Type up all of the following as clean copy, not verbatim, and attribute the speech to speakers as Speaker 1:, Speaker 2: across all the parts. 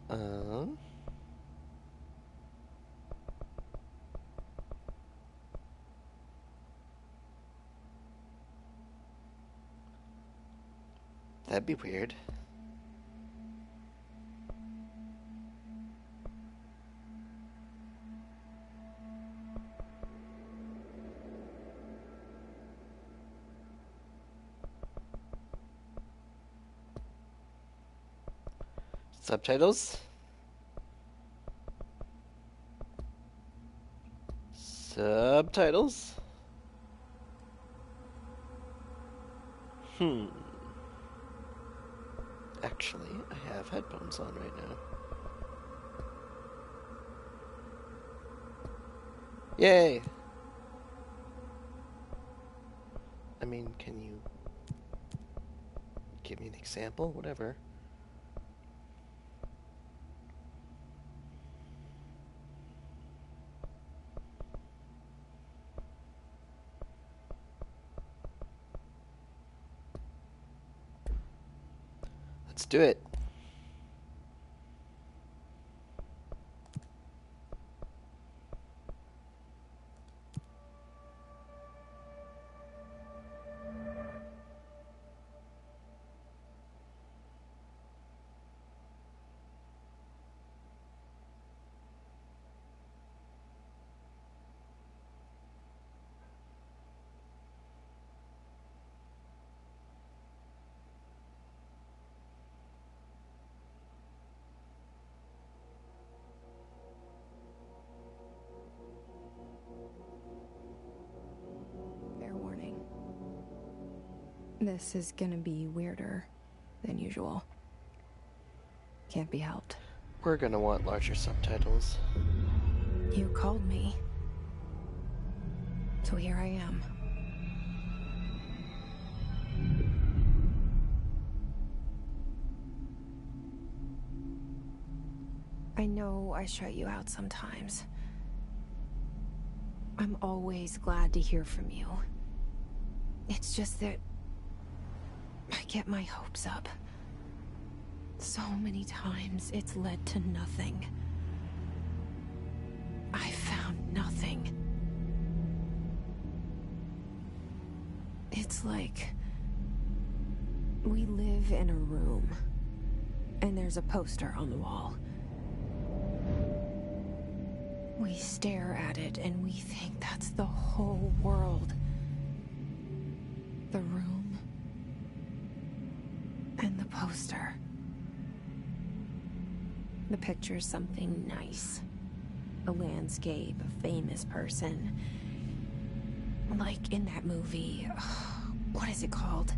Speaker 1: Um, that'd be weird. Subtitles? Subtitles? Hmm. Actually, I have headphones on right now. Yay! I mean, can you give me an example? Whatever. Let's do it.
Speaker 2: Fair warning. This is gonna be weirder than usual. Can't be helped.
Speaker 1: We're gonna want larger subtitles.
Speaker 2: You called me. So here I am. I know I shut you out sometimes. I'm always glad to hear from you. It's just that I get my hopes up. So many times it's led to nothing. I found nothing. It's like we live in a room, and there's a poster on the wall. We stare at it and we think that's the whole world. The room and the poster. The picture's something nice. A landscape, a famous person. Like in that movie, what is it called?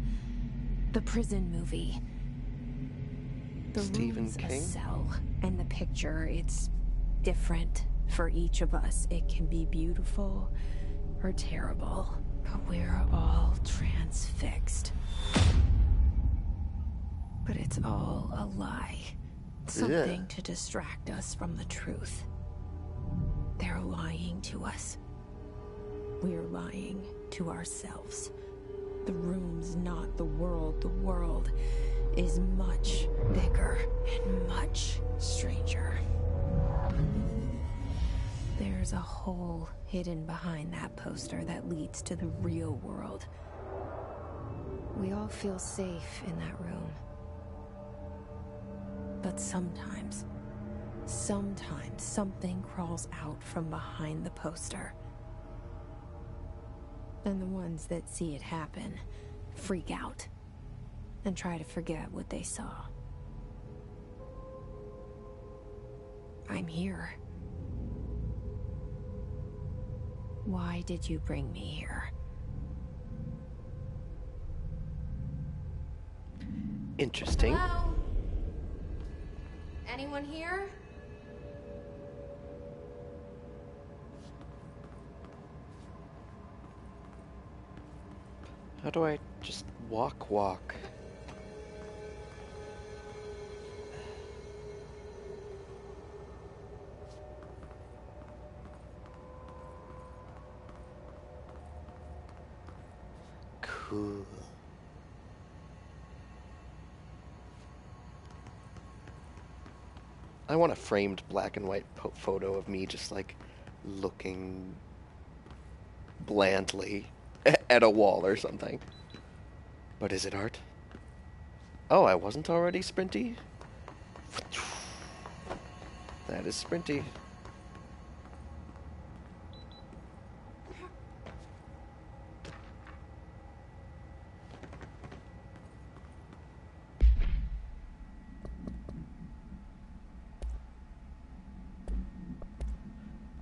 Speaker 2: The prison movie. The
Speaker 1: Stephen
Speaker 2: room's
Speaker 1: King?
Speaker 2: a cell, and the picture, it's different for each of us. It can be beautiful or terrible, but we're all transfixed. But it's all a lie. Something to distract us from the truth. They're lying to us. We're lying to ourselves. The room's not the world. The world is much bigger and much stranger. There's a hole hidden behind that poster that leads to the real world. We all feel safe in that room. But sometimes something crawls out from behind the poster. And the ones that see it happen freak out and try to forget what they saw. I'm here. Why did you bring me here?
Speaker 1: Interesting.
Speaker 2: Hello? Anyone here?
Speaker 1: How do I just walk? Cool. I want a framed black and white photo of me just like looking blandly at a wall or something. But is it art? Oh, I wasn't already sprinty? That is sprinty.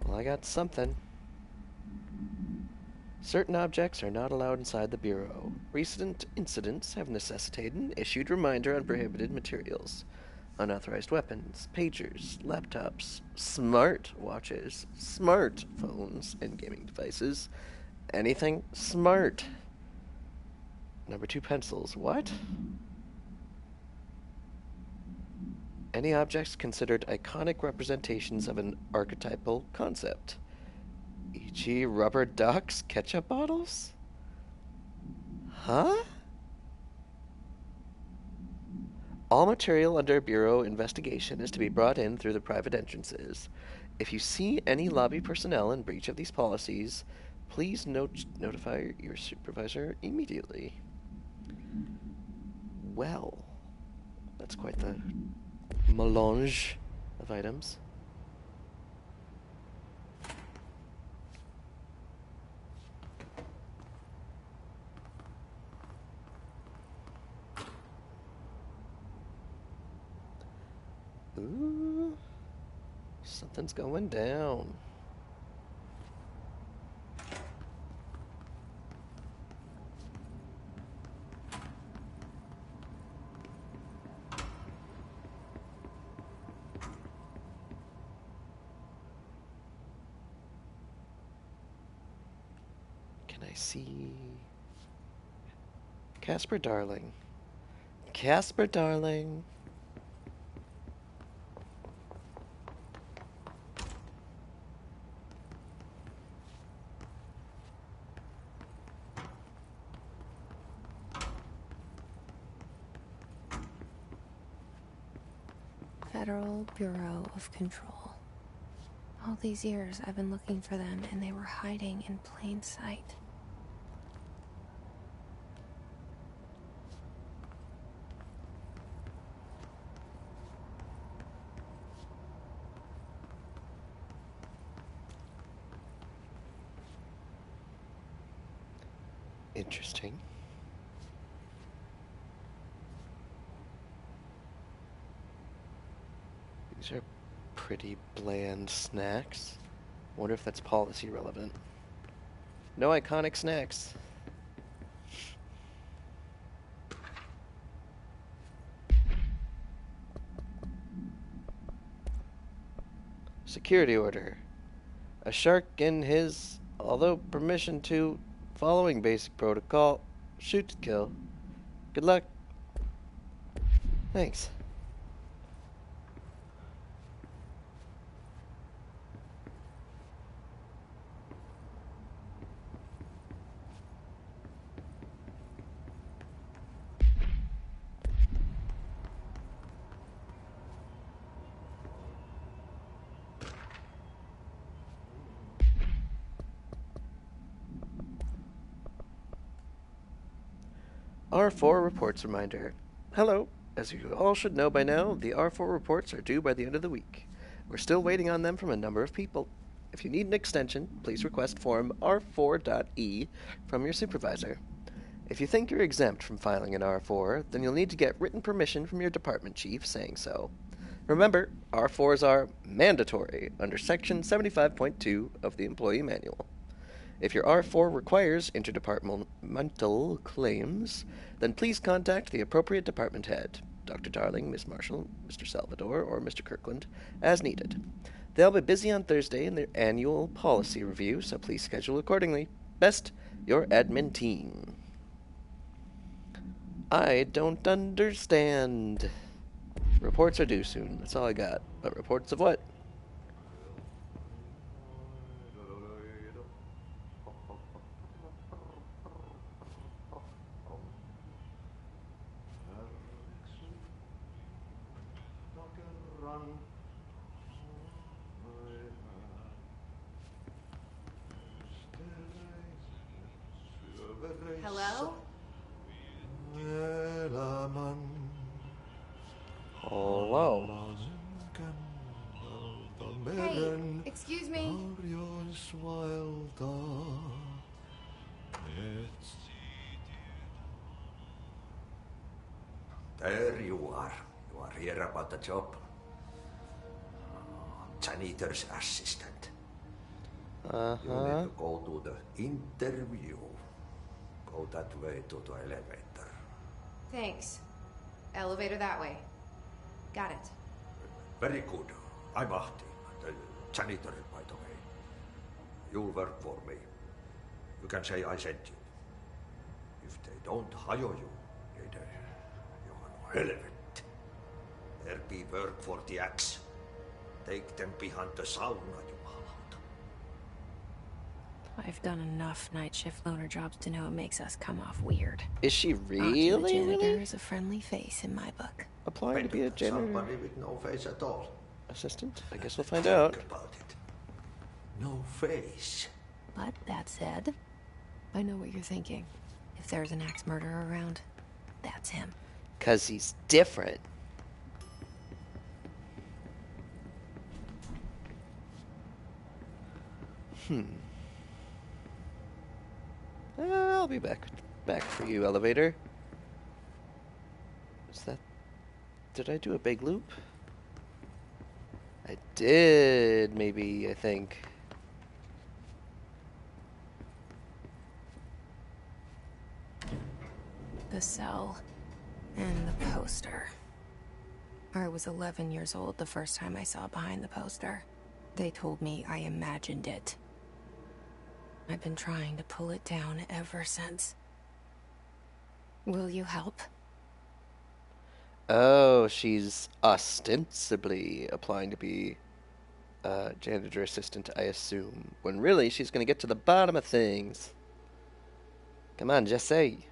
Speaker 1: Well, I got something. Certain objects are not allowed inside the Bureau. Recent incidents have necessitated an issued reminder on prohibited materials. Unauthorized weapons, pagers, laptops, smart watches, smartphones, and gaming devices. Anything smart. Number 2 pencils. What? Any objects considered iconic representations of an archetypal concept. E.g. rubber ducks, ketchup bottles? Huh? All material under Bureau investigation is to be brought in through the private entrances. If you see any lobby personnel in breach of these policies, please notify your supervisor immediately. Well, that's quite the melange of items. Ooh, something's going down. Can I see Casper Darling? Casper Darling.
Speaker 2: Federal Bureau of Control. All these years I've been looking for them, and they were hiding in plain sight.
Speaker 1: Interesting. These are pretty bland snacks. Wonder if that's policy relevant. No iconic snacks. Security order. A shark in his, although permission to, following basic protocol, shoot to kill. Good luck. Thanks. R4 reports reminder. Hello. As you all should know by now, the R4 reports are due by the end of the week. We're still waiting on them from a number of people. If you need an extension, please request form R4.E from your supervisor. If you think you're exempt from filing an R4, then you'll need to get written permission from your department chief saying so. Remember, R4s are mandatory under Section 75.2 of the Employee Manual. If your R4 requires interdepartmental claims, then please contact the appropriate department head, Dr. Darling, Miss Marshall, Mr. Salvador, or Mr. Kirkland, as needed. They'll be busy on Thursday in their annual policy review, so please schedule accordingly. Best, your admin team. I don't understand. Reports are due soon. That's all I got. But reports of what? Hello.
Speaker 3: Hey, excuse me.
Speaker 4: There you are. You are here about the job. Janitor's assistant. You need to go to the interview. Go that way to the elevator.
Speaker 3: Thanks. Elevator that way. Got it.
Speaker 4: Very good. I'm Ahti, the janitor, by the way. You'll work for me. You can say I sent you. If they don't hire you, you're helvet. There be work for the axe. Take them behind the sauna, jumalauta.
Speaker 2: I've done enough night shift loner jobs to know it makes us come off weird.
Speaker 1: Is she
Speaker 2: Ahti
Speaker 1: really,
Speaker 2: the janitor
Speaker 1: really
Speaker 2: is a friendly face in my book.
Speaker 1: applying to be a janitor
Speaker 4: Somebody with no face at all.
Speaker 1: assistant? I guess we'll find out.
Speaker 4: Think about it. No face.
Speaker 2: But that said, I know what you're thinking. If there's an axe murderer around, that's him.
Speaker 1: 'Cause he's different. I'll be back for you, elevator. Is that... Did I do a big loop? I did, maybe, I think.
Speaker 2: The cell and the poster. I was 11 years old the first time I saw behind the poster. They told me I imagined it. I've been trying to pull it down ever since. Will you help?
Speaker 1: Oh, she's ostensibly applying to be a janitor assistant, I assume. When really, she's going to get to the bottom of things. Come on, Jesse.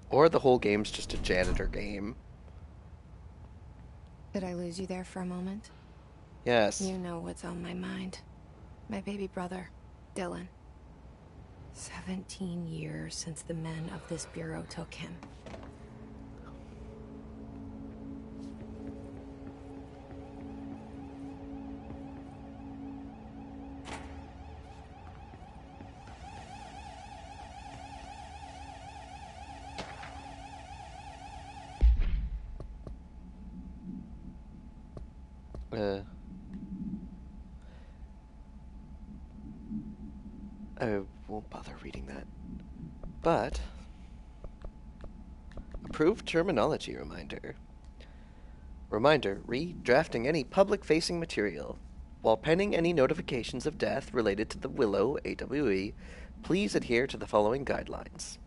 Speaker 1: Or the whole game's just a janitor game.
Speaker 2: Did I lose you there for a moment?
Speaker 1: Yes.
Speaker 2: You know what's on my mind. My baby brother, Dylan. 17 years since the men of this bureau took him.
Speaker 1: I won't bother reading that. But, approved terminology reminder. Reminder, redrafting any public-facing material. While pending any notifications of death related to the Willow AWE, please adhere to the following guidelines.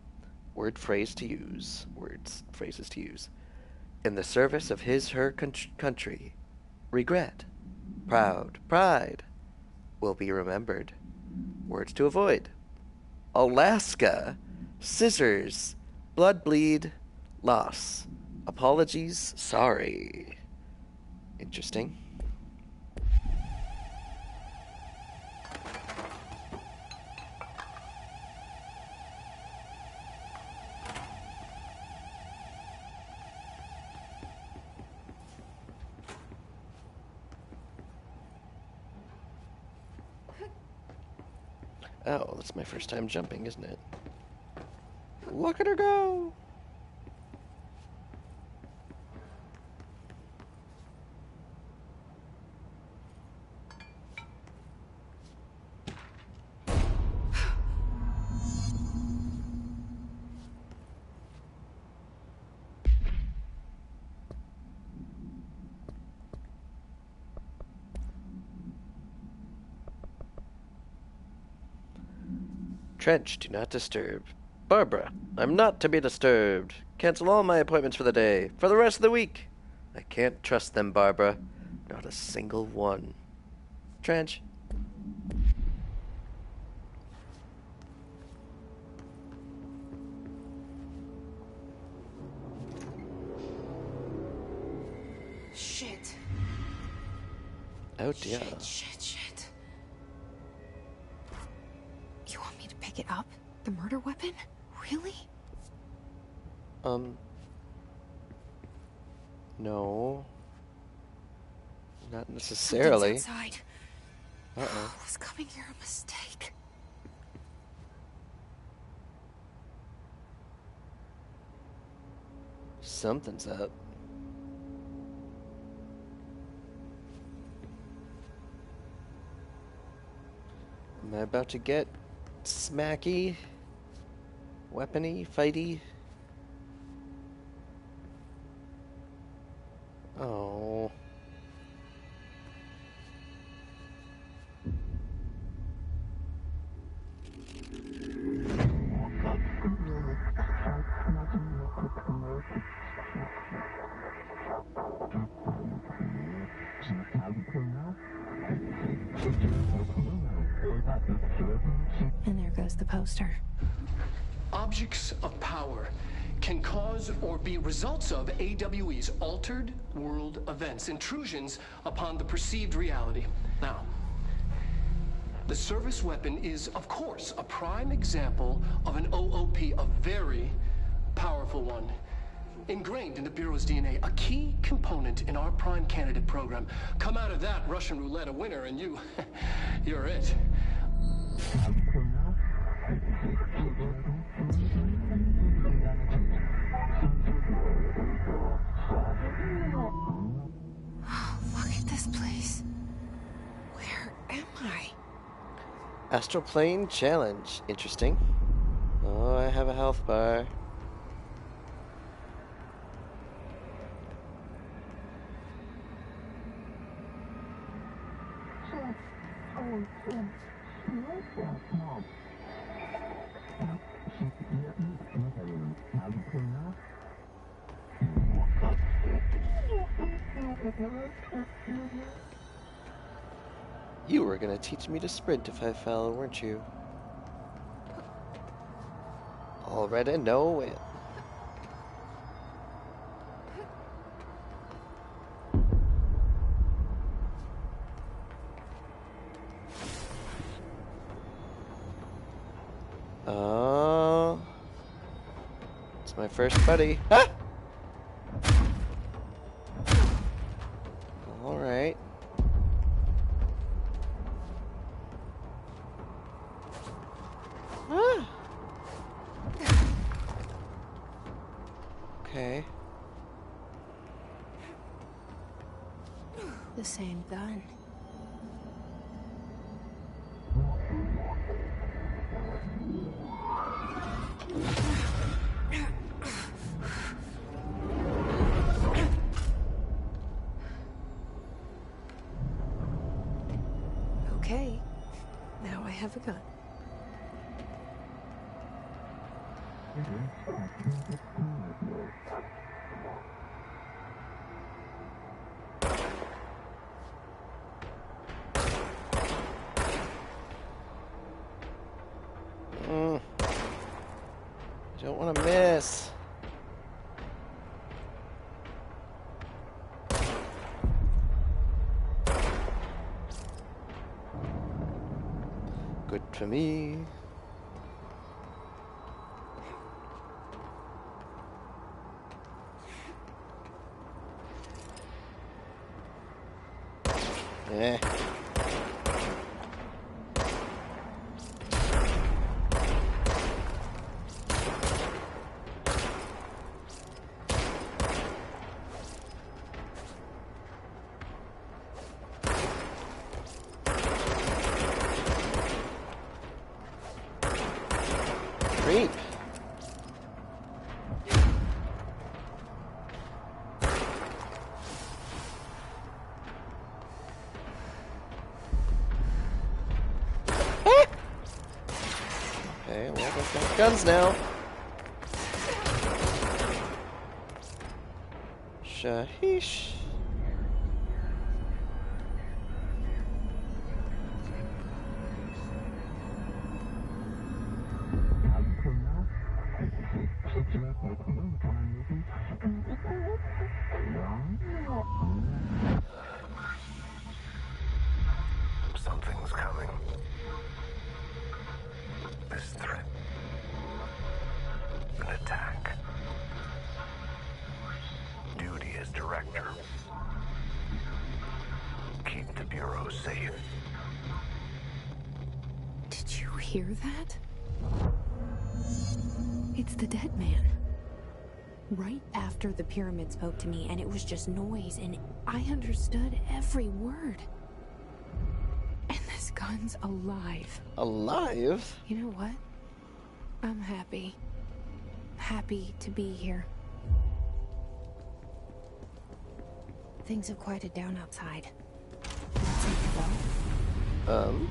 Speaker 1: Phrases to use. In the service of her country. Regret. Proud. Pride. Will be remembered. Words to avoid. Alaska. Scissors. Blood bleed. Loss. Apologies. Sorry. Interesting. Oh, that's my first time jumping, isn't it? Look at her go! Trench, do not disturb. Barbara, I'm not to be disturbed. Cancel all my appointments for the day, for the rest of the week. I can't trust them, Barbara. Not a single one. Trench.
Speaker 2: Shit.
Speaker 1: Oh dear.
Speaker 2: Shit. You want me to pick it up? The murder weapon? Really?
Speaker 1: No. Not necessarily.
Speaker 2: Something's outside.
Speaker 1: Uh-oh.
Speaker 2: Was coming here a mistake?
Speaker 1: Something's up. Am I about to get smacky? Weapony? Fighty? Oh.
Speaker 2: And there goes the poster.
Speaker 5: Objects of power can cause or be results of AWE's altered world events, intrusions upon the perceived reality. Now, the service weapon is, of course, a prime example of an OOP, a very powerful one. Ingrained in the Bureau's DNA, a key component in our prime candidate program. Come out of that Russian roulette a winner and you're it.
Speaker 2: Look at this place. Where am I?
Speaker 1: Astral Plane Challenge. Interesting. Oh, I have a health bar. You were gonna teach me to sprint if I fell, weren't you? Already know it. Oh, it's my first buddy. Ah! All right. Ah. Okay.
Speaker 2: The same gun. Okay, now I have a gun.
Speaker 1: I don't want to miss. Good for me. Eh. Creep. Got guns now. Shaheesh.
Speaker 6: Something's coming. This threat. An attack. Duty as director. Keep the Bureau safe.
Speaker 2: Did you hear that? It's the dead man. Right after the pyramid spoke to me, and it was just noise, and I understood every word. And this gun's alive.
Speaker 1: Alive?
Speaker 2: You know what? I'm happy. Happy to be here. Things have quieted down outside. Let's take a go.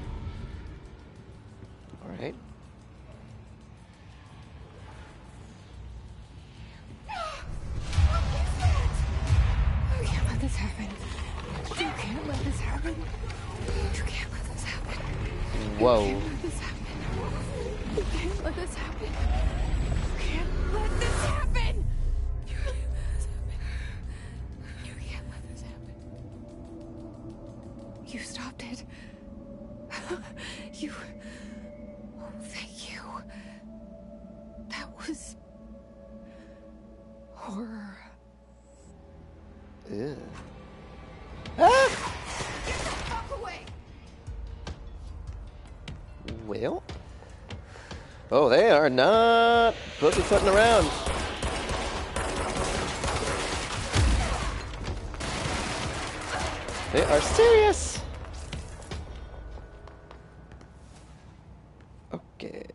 Speaker 1: Alright.
Speaker 2: You can't let this happen. You can't let this happen. You can't let this happen.
Speaker 1: Whoa.
Speaker 2: You can't let this happen. You can't let this happen. You can't let this happen. You can't let this happen. You can't let this happen. You stopped it. You... Oh, thank you. That was... horror.
Speaker 1: Ew. Ah!
Speaker 3: Fuck away!
Speaker 1: Well. Oh, they are not pussyfooting around. They are serious. Okay.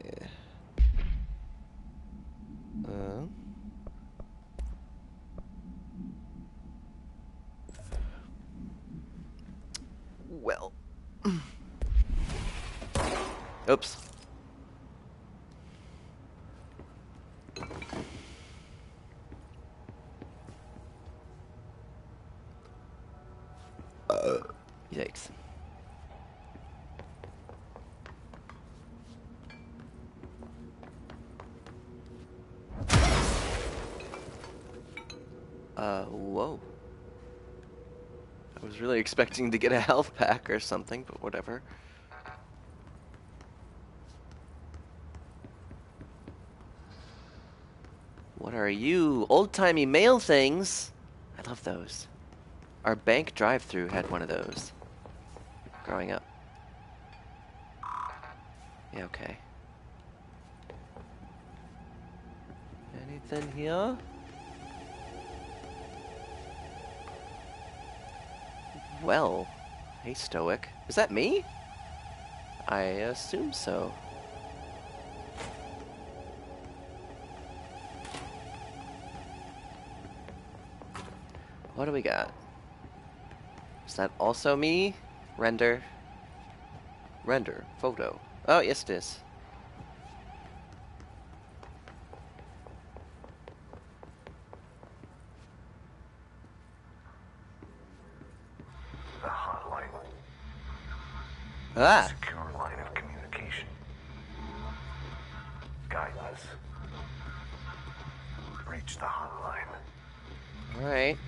Speaker 1: Well. Oops. Yikes. Whoa. I was really expecting to get a health pack or something, but whatever. What are you? Old-timey mail things? I love those. Our bank drive-thru had one of those growing up. Yeah, okay. Anything here? Well, hey Stoic. Is that me? I assume so. What do we got? Is that also me? Render. Render. Photo. Oh, yes it is.
Speaker 6: The hotline.
Speaker 1: Ah!
Speaker 6: Secure line of communication. Guidance. Reach the hotline.
Speaker 1: Alright.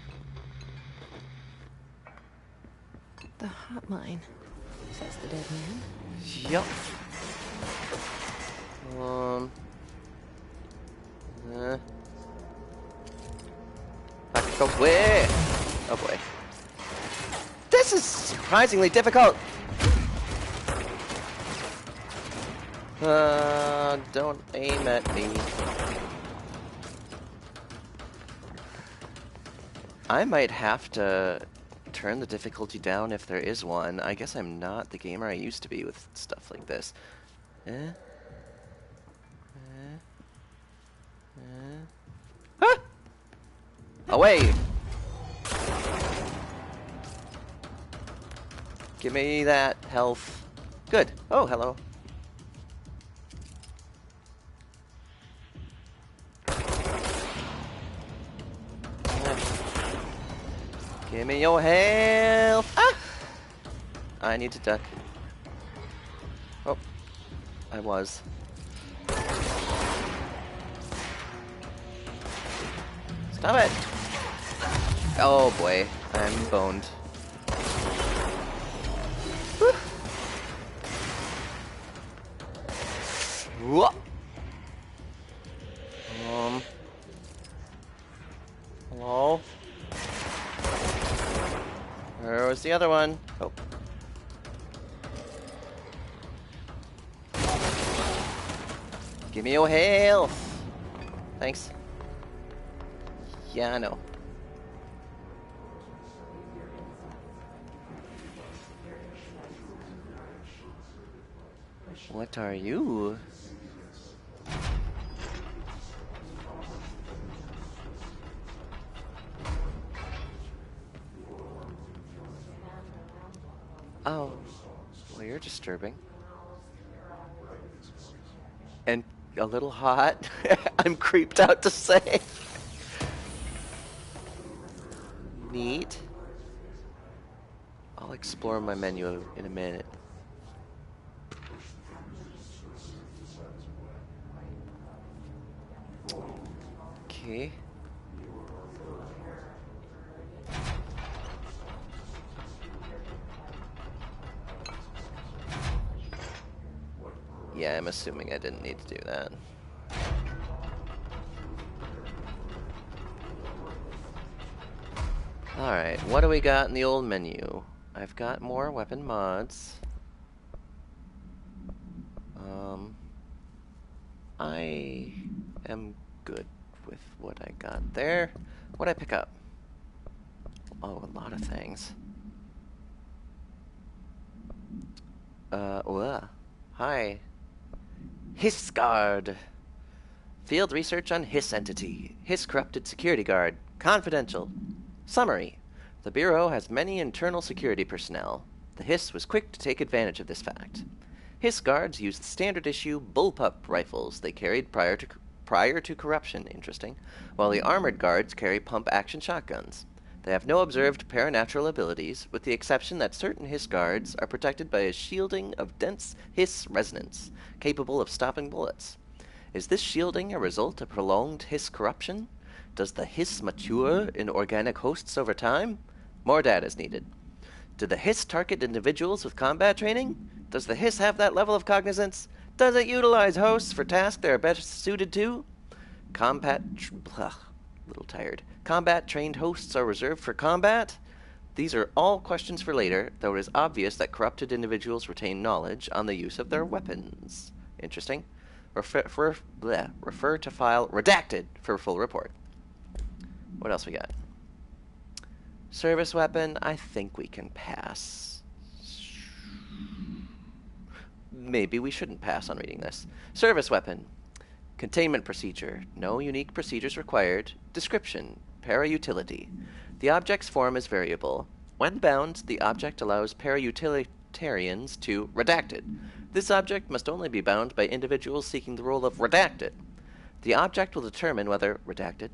Speaker 2: The hotline, says the dead man.
Speaker 1: Yup. Back away! Oh boy. This is surprisingly difficult! Don't aim at me. I might have to turn the difficulty down if there is one. I guess I'm not the gamer I used to be with stuff like this. Ah! Away! Give me that health. Good. Oh, hello. Give me your health! Ah! I need to duck. Oh, I was. Stop it! Oh boy, I'm boned. Whew. Whoa. Hello? Where was the other one? Oh. Give me your health! Thanks. Yeah, I know. What are you? Oh, well, you're disturbing. And a little hot. I'm creeped out to say. Neat. I'll explore my menu in a minute. Okay. Yeah, I'm assuming I didn't need to do that. Alright, what do we got in the old menu? I've got more weapon mods. I am good with what I got there. What'd I pick up? Oh, a lot of things. Hi. Hiss Guard. Field research on Hiss entity. Hiss corrupted security guard. Confidential. Summary. The Bureau has many internal security personnel. The Hiss was quick to take advantage of this fact. Hiss guards used standard issue bullpup rifles they carried prior to corruption, interesting, while the armored guards carry pump action shotguns. They have no observed paranatural abilities, with the exception that certain Hiss guards are protected by a shielding of dense Hiss resonance, capable of stopping bullets. Is this shielding a result of prolonged Hiss corruption? Does the Hiss mature in organic hosts over time? More data is needed. Do the Hiss target individuals with combat training? Does the Hiss have that level of cognizance? Does it utilize hosts for tasks they are best suited to? Little tired. Combat-trained hosts are reserved for combat? These are all questions for later, though it is obvious that corrupted individuals retain knowledge on the use of their weapons. Interesting. Refer to file redacted for full report. What else we got? Service weapon, I think we can pass. Maybe we shouldn't pass on reading this. Service weapon. Containment procedure. No unique procedures required. Description. Para-utility. The object's form is variable. When bound, the object allows para-utilitarians to redacted. This object must only be bound by individuals seeking the role of redacted. The object will determine whether redacted.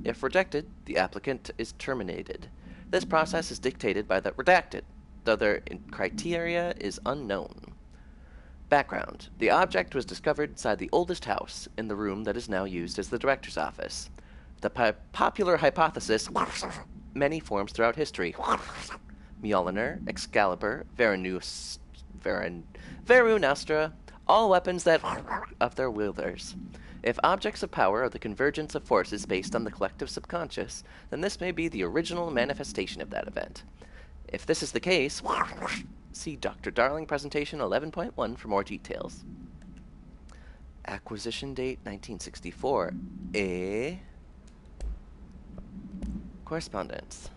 Speaker 1: If rejected, the applicant is terminated. This process is dictated by the redacted, though their criteria is unknown. Background. The object was discovered inside the oldest house, in the room that is now used as the director's office. The popular hypothesis, many forms throughout history. Mjolnir, Excalibur, Verunastra, all weapons that of their wielders. If objects of power are the convergence of forces based on the collective subconscious, then this may be the original manifestation of that event. If this is the case, see Dr. Darling presentation 11.1 for more details. Acquisition date 1964. Correspondence.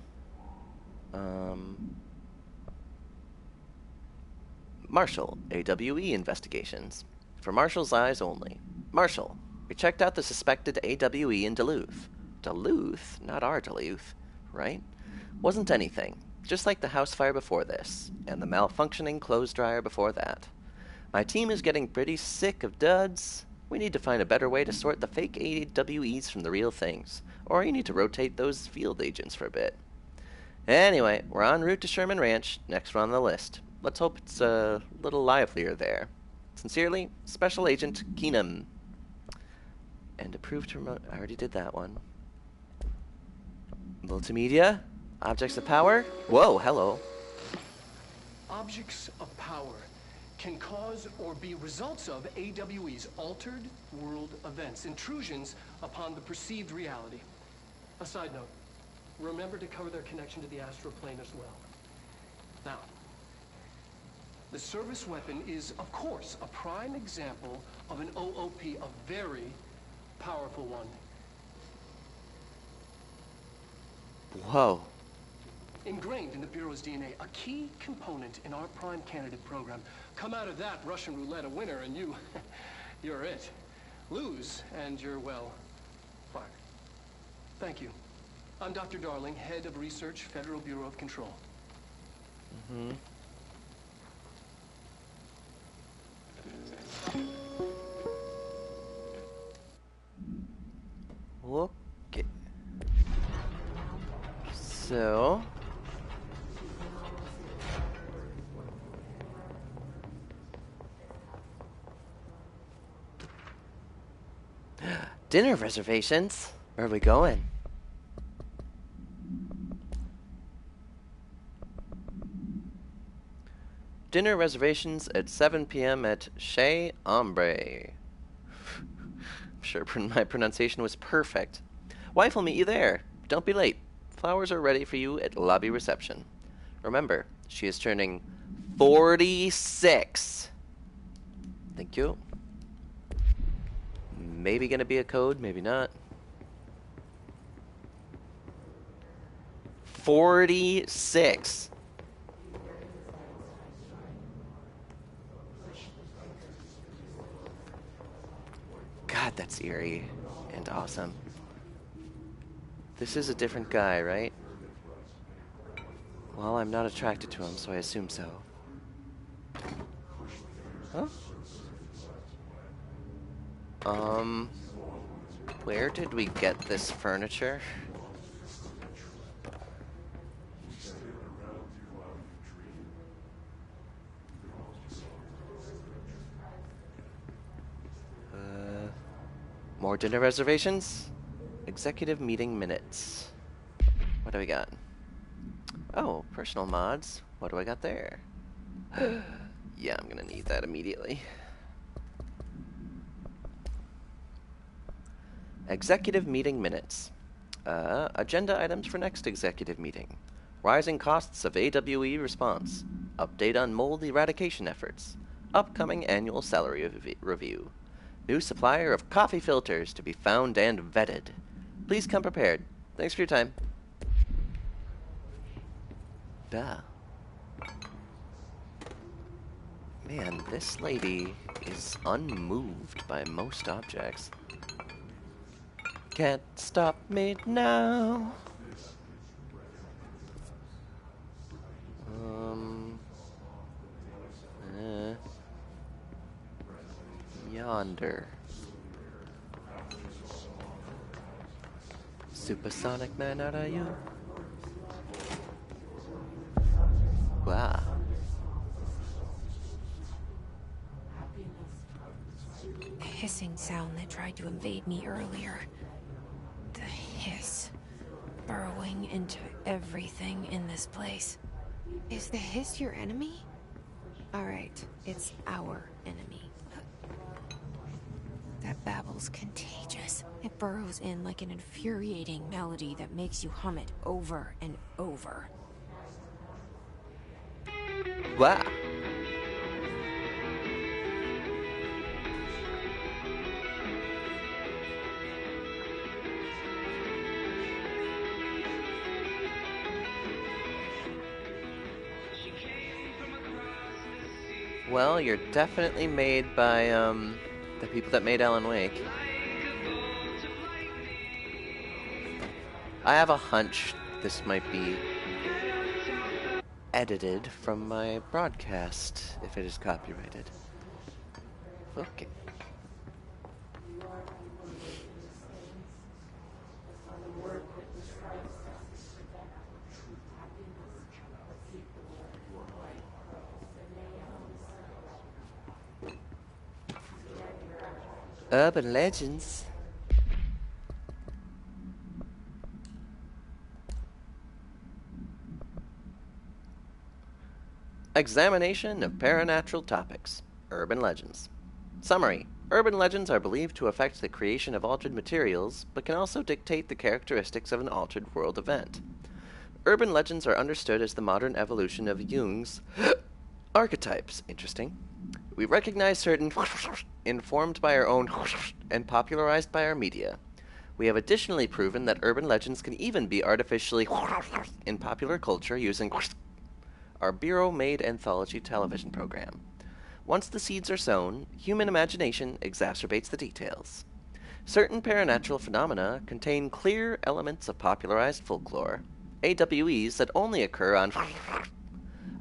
Speaker 1: Marshall, AWE investigations. For Marshall's eyes only. Marshall, we checked out the suspected AWE in Duluth. Duluth? Not our Duluth, right? Wasn't anything. Just like the house fire before this, and the malfunctioning clothes dryer before that. My team is getting pretty sick of duds. We need to find a better way to sort the fake AWEs from the real things, or you need to rotate those field agents for a bit. Anyway, we're en route to Sherman Ranch, next one on the list. Let's hope it's a little livelier there. Sincerely, Special Agent Keenum. And approved to remote. I already did that one. Multimedia? Objects of power? Whoa, hello.
Speaker 5: Objects of power can cause or be results of AWE's altered world events, intrusions upon the perceived reality. A side note, remember to cover their connection to the astral plane as well. Now, the service weapon is, of course, a prime example of an OOP, a very powerful one.
Speaker 1: Whoa.
Speaker 5: Ingrained in the Bureau's DNA, a key component in our prime candidate program. Come out of that Russian roulette a winner and you're it. Lose and you're, well, fired. Thank you. I'm Dr. Darling, head of research, Federal Bureau of Control.
Speaker 1: Mm-hmm. Okay. So... dinner reservations? Where are we going? Dinner reservations at 7 p.m. at Chez Ombre. I'm sure my pronunciation was perfect. Wife will meet you there. Don't be late. Flowers are ready for you at lobby reception. Remember, she is turning 46. Thank you. Maybe gonna be a code, maybe not. 46. God, that's eerie and awesome. This is a different guy, right? Well, I'm not attracted to him, so I assume so. Huh? Where did we get this furniture? More dinner reservations? Executive meeting minutes. What do we got? Oh, personal mods. What do I got there? Yeah, I'm gonna need that immediately. Executive meeting minutes. Agenda items for next executive meeting. Rising costs of AWE response. Update on mold eradication efforts. Upcoming annual salary review. New supplier of coffee filters to be found and vetted. Please come prepared. Thanks for your time. Duh. Man, this lady is unmoved by most objects. Can't stop me now. Yonder. Supersonic man, out of you? Wow.
Speaker 2: The hissing sound that tried to invade me earlier. The hiss. Burrowing into everything in this place. Is the hiss your enemy? Alright, it's our enemy. That babble's contagious. It burrows in like an infuriating melody that makes you hum it over and over.
Speaker 1: Wow. Well, you're definitely made by, the people that made Alan Wake. I have a hunch this might be edited from my broadcast, if it is copyrighted. Okay. Urban legends. Examination of paranatural topics. Urban legends. Summary. Urban legends are believed to affect the creation of altered materials, but can also dictate the characteristics of an altered world event. Urban legends are understood as the modern evolution of Jung's archetypes. Interesting. We recognize certain informed by our own and popularized by our media. We have additionally proven that urban legends can even be artificially in popular culture using our Bureau-made anthology television program. Once the seeds are sown, human imagination exacerbates the details. Certain paranatural phenomena contain clear elements of popularized folklore, AWEs that only occur on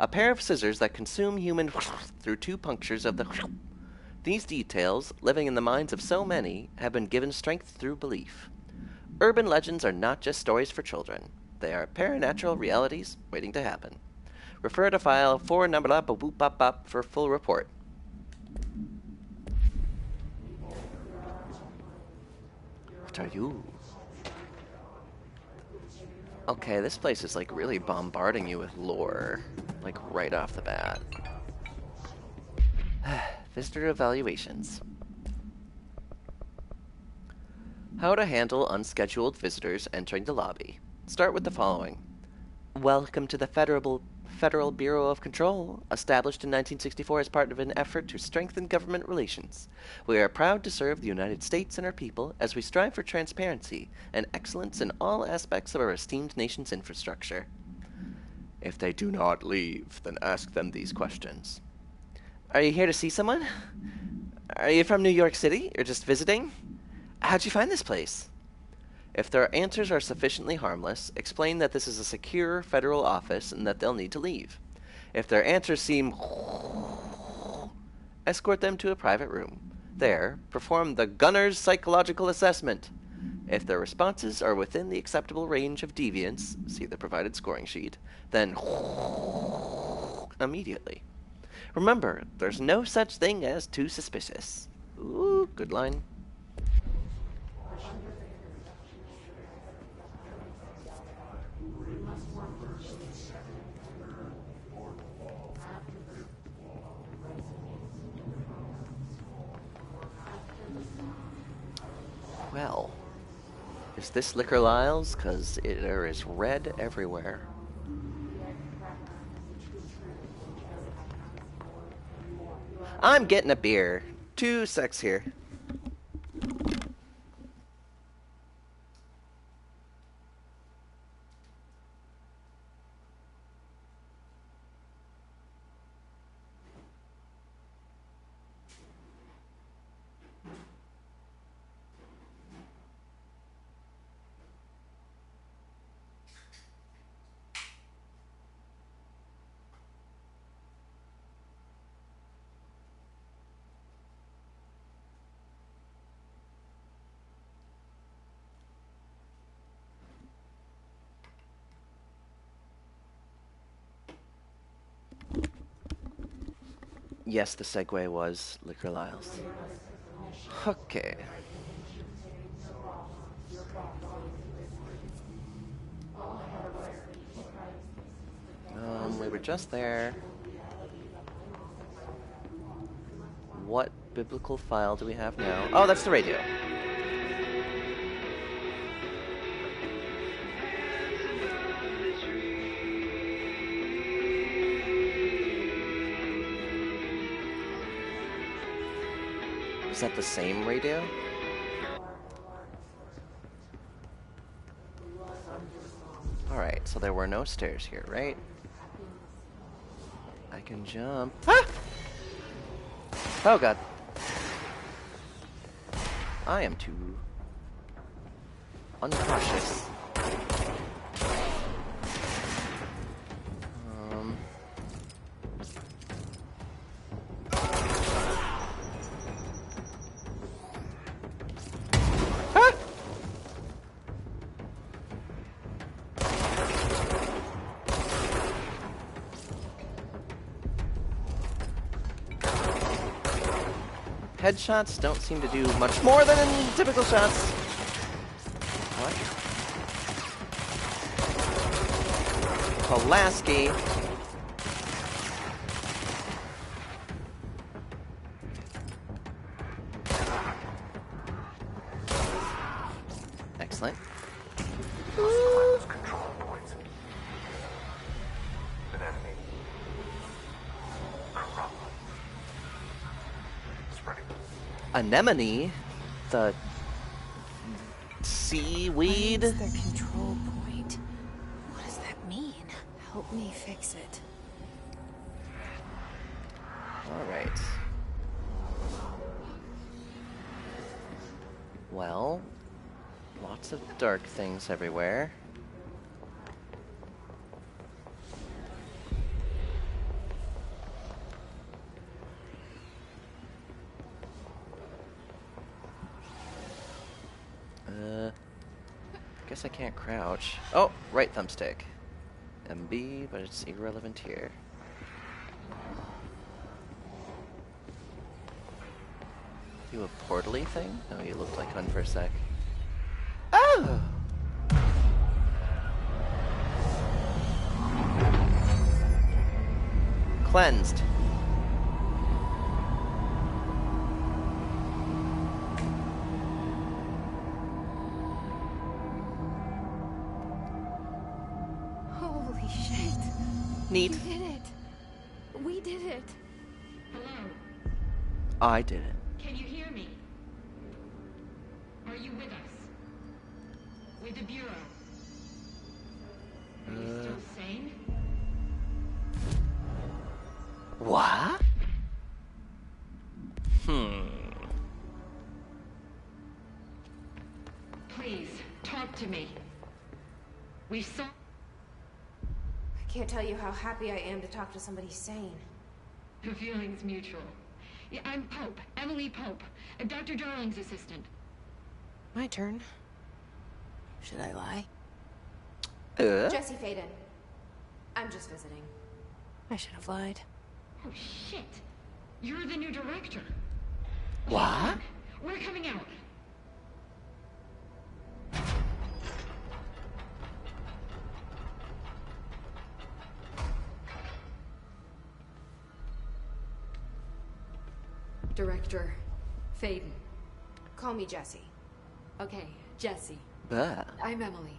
Speaker 1: a pair of scissors that consume human through two punctures of the. These details, living in the minds of so many, have been given strength through belief. Urban legends are not just stories for children. They are paranatural realities waiting to happen. Refer to file 4 for full report. What are you? Okay, this place is like really bombarding you with lore, like right off the bat. Visitor evaluations. How to handle unscheduled visitors entering the lobby. Start with the following. Welcome to the Federal Bureau of Control, established in 1964 as part of an effort to strengthen government relations. We are proud to serve the United States and our people as we strive for transparency and excellence in all aspects of our esteemed nation's infrastructure. If they do not leave, then ask them these questions. Are you here to see someone? Are you from New York City, or just visiting? How'd you find this place? If their answers are sufficiently harmless, explain that this is a secure federal office and that they'll need to leave. If their answers seem escort them to a private room. There, perform the gunner's psychological assessment. If their responses are within the acceptable range of deviance, see the provided scoring sheet, then immediately. Remember, there's no such thing as too suspicious. Ooh, good line. Well, is this Liquor Lyle's? 'Cause there is red everywhere. I'm getting a beer. 2 secs here. Yes, the segue was Liquor Lyle's. Okay. We were just there. What biblical file do we have now? Oh, that's the radio. Is that the same radio? Alright, so there were no stairs here, right? I can jump. Ah! Oh god. I am too uncautious. Headshots don't seem to do much more than in typical shots. What? Pulaski. Excellent.
Speaker 6: Cleanse control points. An enemy. Corrupt. Spreading.
Speaker 1: Anemone, the seaweed.
Speaker 2: Cleanse their control point. What does that mean? Help me fix it.
Speaker 1: All right. Well, lots of dark things everywhere. Guess I can't crouch. Oh, right thumbstick. MB, but it's irrelevant here. You a portally thing? Oh, you looked like one for a sec. Oh! Cleansed.
Speaker 2: Holy shit.
Speaker 1: Neat.
Speaker 2: We did it. We did it.
Speaker 7: Hello?
Speaker 1: I did it.
Speaker 7: Can you hear me? Are you with us? With the Bureau? Are you still sane?
Speaker 1: What?
Speaker 7: Please, talk to me. We saw...
Speaker 3: I can't tell you how happy I am to talk to somebody sane.
Speaker 7: The feeling's mutual. Yeah, I'm Pope, Emily Pope, Dr. Darling's assistant.
Speaker 2: My turn. Should I lie?
Speaker 3: Jesse Faden. I'm just visiting.
Speaker 2: I should have lied.
Speaker 7: Oh, shit. You're the new director.
Speaker 1: What?
Speaker 7: We're coming out.
Speaker 3: Director Faden. Call me Jesse.
Speaker 8: Okay, Jesse.
Speaker 1: Bah.
Speaker 8: I'm Emily.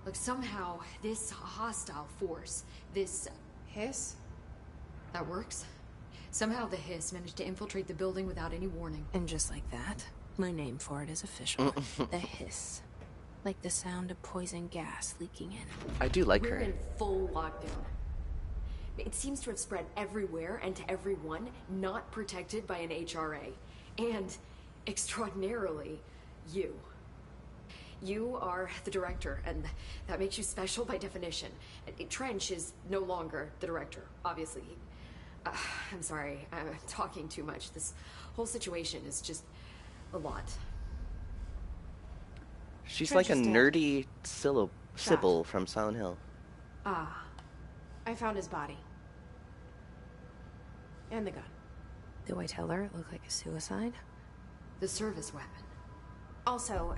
Speaker 8: Look, somehow this hostile force, this...
Speaker 3: Hiss?
Speaker 8: that works? Somehow the Hiss managed to infiltrate the building without any warning.
Speaker 2: And just like that, my name for it is official. The hiss. Like the sound of poison gas leaking in.
Speaker 1: I do like
Speaker 8: We're
Speaker 1: her.
Speaker 8: in full lockdown. It seems to have spread everywhere and to everyone not protected by an HRA. And, extraordinarily, you. You are the director, and that makes you special by definition. Trench is no longer the director, obviously. I'm sorry, I'm talking too much. This whole situation is just a lot.
Speaker 1: She's
Speaker 3: Trench
Speaker 1: like a
Speaker 3: is dead.
Speaker 1: nerdy Sybil from Silent Hill.
Speaker 3: Ah. I found his body. And the gun.
Speaker 2: Do I tell her it looked like a suicide?
Speaker 8: The service weapon.
Speaker 3: Also,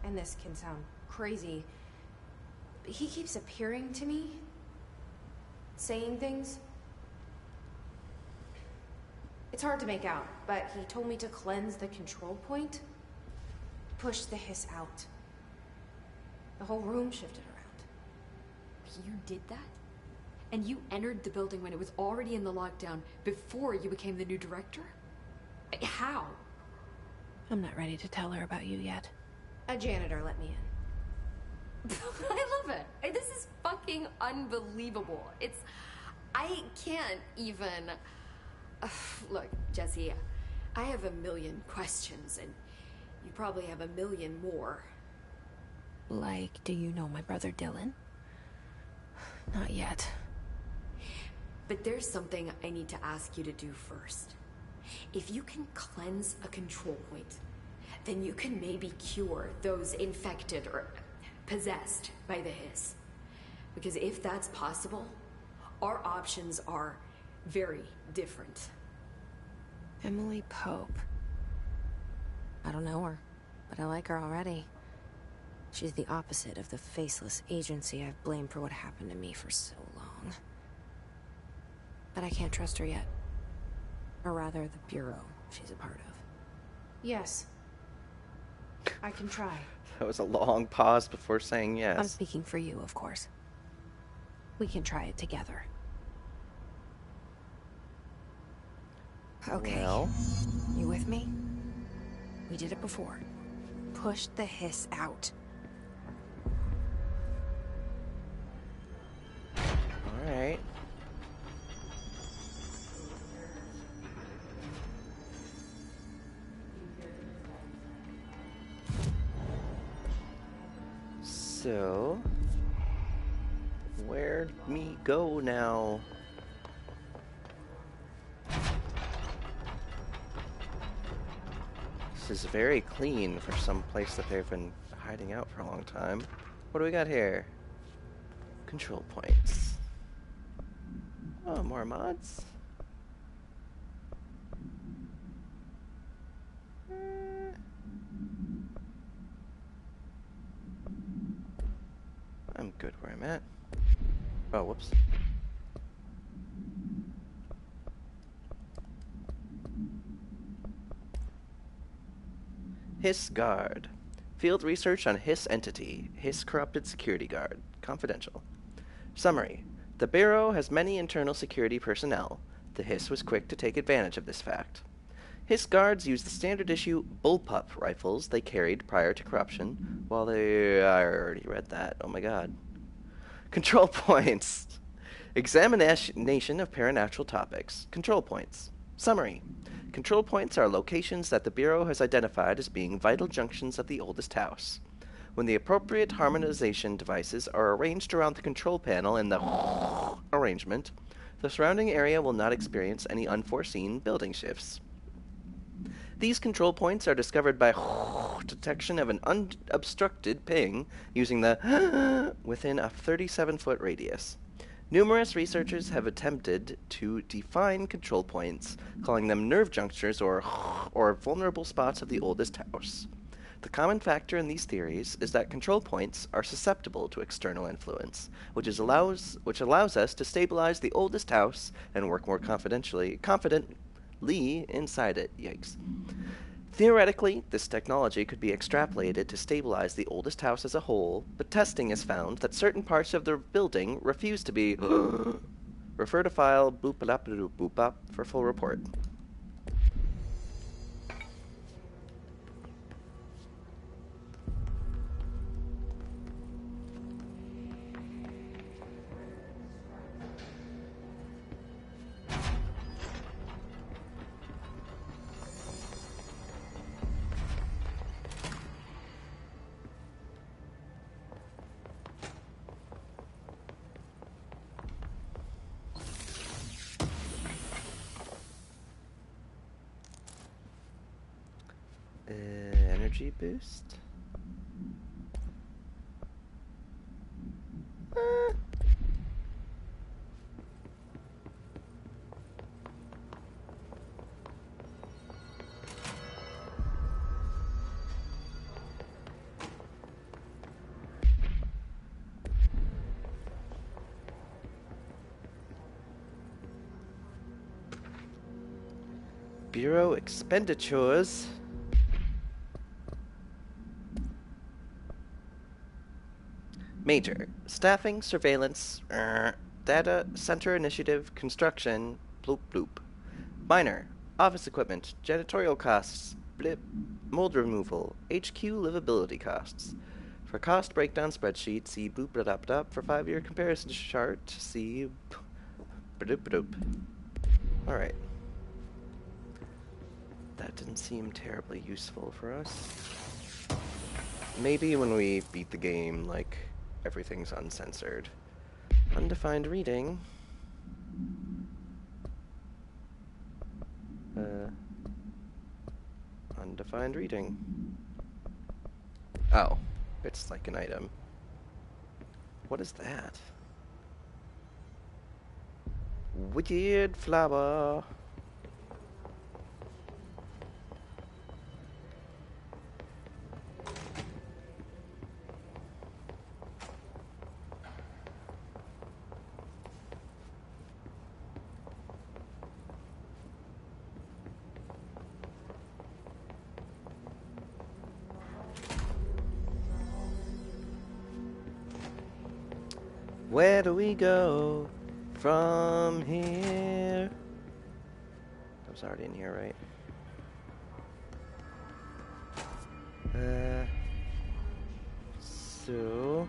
Speaker 3: and this can sound crazy, but he keeps appearing to me. Saying things. It's hard to make out, but he told me to cleanse the control point. Push the hiss out. The whole room shifted around.
Speaker 8: You did that? And you entered the building when it was already in the lockdown before you became the new director? How?
Speaker 2: I'm not ready to tell her about you yet.
Speaker 3: A janitor let me in.
Speaker 8: I love it. This is fucking unbelievable. I can't even... Look, Jesse, I have a million questions, and you probably have a million more.
Speaker 2: Like, do you know my brother Dylan? Not yet.
Speaker 8: But there's something I need to ask you to do first. If you can cleanse a control point, then you can maybe cure those infected or possessed by the Hiss. Because if that's possible, our options are very different.
Speaker 2: Emily Pope. I don't know her, but I like her already. She's the opposite of the faceless agency I've blamed for what happened to me for so long. But I can't trust her yet. Or rather, the Bureau she's a part of.
Speaker 3: Yes. I can try.
Speaker 1: That was a long pause before saying yes.
Speaker 2: I'm speaking for you, of course. We can try it together. Okay.
Speaker 1: Well,
Speaker 2: you with me? We did it before. Push the hiss out.
Speaker 1: alright. So, where'd me go now? This is very clean for some place that they've been hiding out for a long time. What do we got here? Control points. Oh, more mods? I'm good where I'm at. Oh, whoops. Hiss Guard. Field research on Hiss entity. Hiss corrupted security guard. Confidential. Summary. The Bureau has many internal security personnel. The Hiss was quick to take advantage of this fact. Hiss guards use the standard issue bullpup rifles they carried prior to corruption, while they... I already read that. Oh my god. Control points. Examination of paranatural topics. Control points. Summary. Control points are locations that the Bureau has identified as being vital junctions of the oldest house. When the appropriate harmonization devices are arranged around the control panel in the arrangement, the surrounding area will not experience any unforeseen building shifts. These control points are discovered by detection of an unobstructed ping using the within a 37-foot radius. Numerous researchers have attempted to define control points, calling them nerve junctures or vulnerable spots of the oldest house. The common factor in these theories is that control points are susceptible to external influence, which allows us to stabilize the oldest house and work more confidently inside it. Yikes. Theoretically, this technology could be extrapolated to stabilize the oldest house as a whole, but testing has found that certain parts of the building refuse to be refer to file boop for full report. Energy boost. Bureau expenditures. Major. Staffing, surveillance, data, center initiative, construction, bloop bloop. Minor. Office equipment, janitorial costs, blip, mold removal, HQ livability costs. For cost breakdown spreadsheet, see boop da dap dap. For 5-year comparison chart, see bloop bloop. Alright. That didn't seem terribly useful for us. Maybe when we beat the game, like, everything's uncensored. Undefined reading. Undefined reading. Oh, it's like an item. What is that? Wicked flower. Where do we go from here? I was already in here, right? So...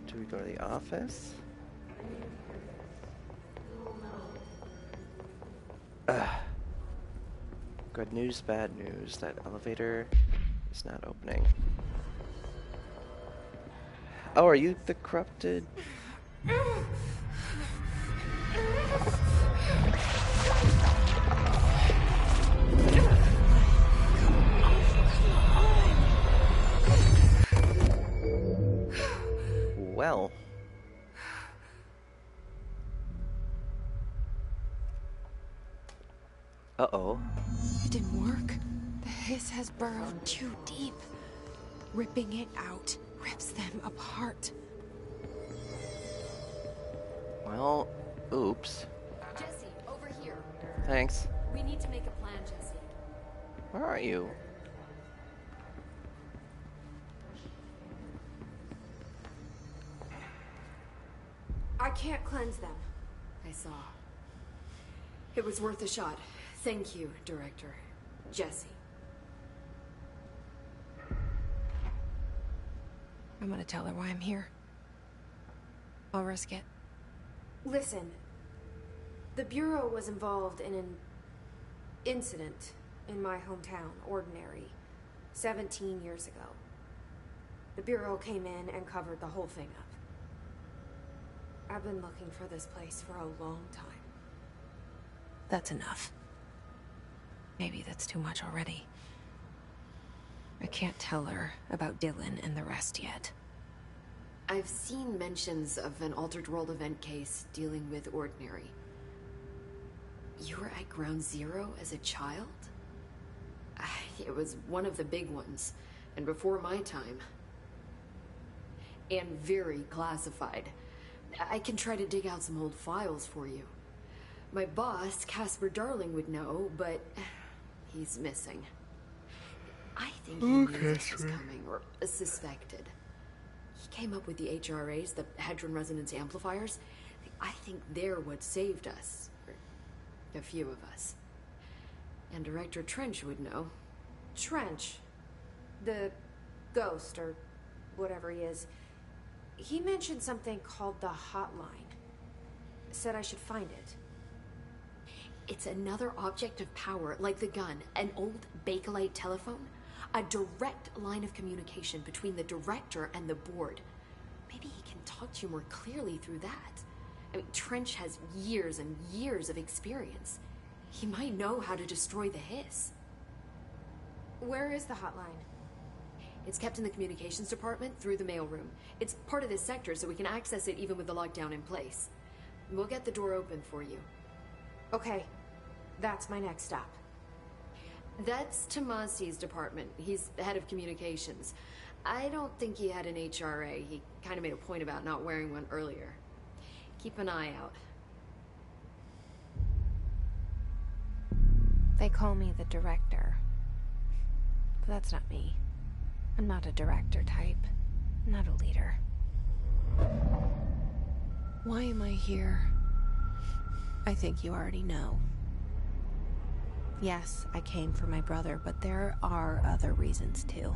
Speaker 1: do we go to the office? Good news, bad news. That elevator is not opening. Oh, are you the corrupted? Well. Uh-oh.
Speaker 2: It didn't work. The hiss has burrowed too deep. Ripping it out rips them apart.
Speaker 1: Well, oops.
Speaker 8: Jesse, over here.
Speaker 1: Thanks.
Speaker 8: We need to make a plan, Jesse.
Speaker 1: Where are you?
Speaker 3: I can't cleanse them.
Speaker 8: I saw. It was worth a shot. Thank you, Director. Jesse.
Speaker 2: I'm gonna tell her why I'm here. I'll risk it.
Speaker 3: Listen, the Bureau was involved in an incident in my hometown, Ordinary, 17 years ago. The Bureau came in and covered the whole thing up. I've been looking for this place for a long time.
Speaker 2: That's enough. Maybe that's too much already. I can't tell her about Dylan and the rest yet.
Speaker 8: I've seen mentions of an Altered World event case dealing with Ordinary. You were at Ground Zero as a child? It was one of the big ones, and before my time. And very classified. I can try to dig out some old files for you. My boss, Casper Darling, would know, but he's missing. I think he knew this was coming, or suspected. He came up with the HRAs, the Hadron Resonance Amplifiers. I think they're what saved us. Or a few of us. And Director Trench would know.
Speaker 3: Trench, the ghost, or whatever he is, he mentioned something called the Hotline. Said I should find it.
Speaker 8: It's another object of power, like the gun, an old Bakelite telephone. A direct line of communication between the Director and the board. Maybe he can talk to you more clearly through that. I mean, Trench has years and years of experience. He might know how to destroy the hiss.
Speaker 3: Where is the hotline?
Speaker 8: It's kept in the communications department through the mailroom. It's part of this sector, so we can access it even with the lockdown in place. We'll get the door open for you.
Speaker 3: Okay, that's my next stop.
Speaker 8: That's Tomasi's department. He's the head of communications. I don't think he had an HRA. He kind of made a point about not wearing one earlier. Keep an eye out.
Speaker 2: They call me the Director. But that's not me. I'm not a director type. I'm not a leader. Why am I here? I think you already know. Yes, I came for my brother, but there are other reasons too.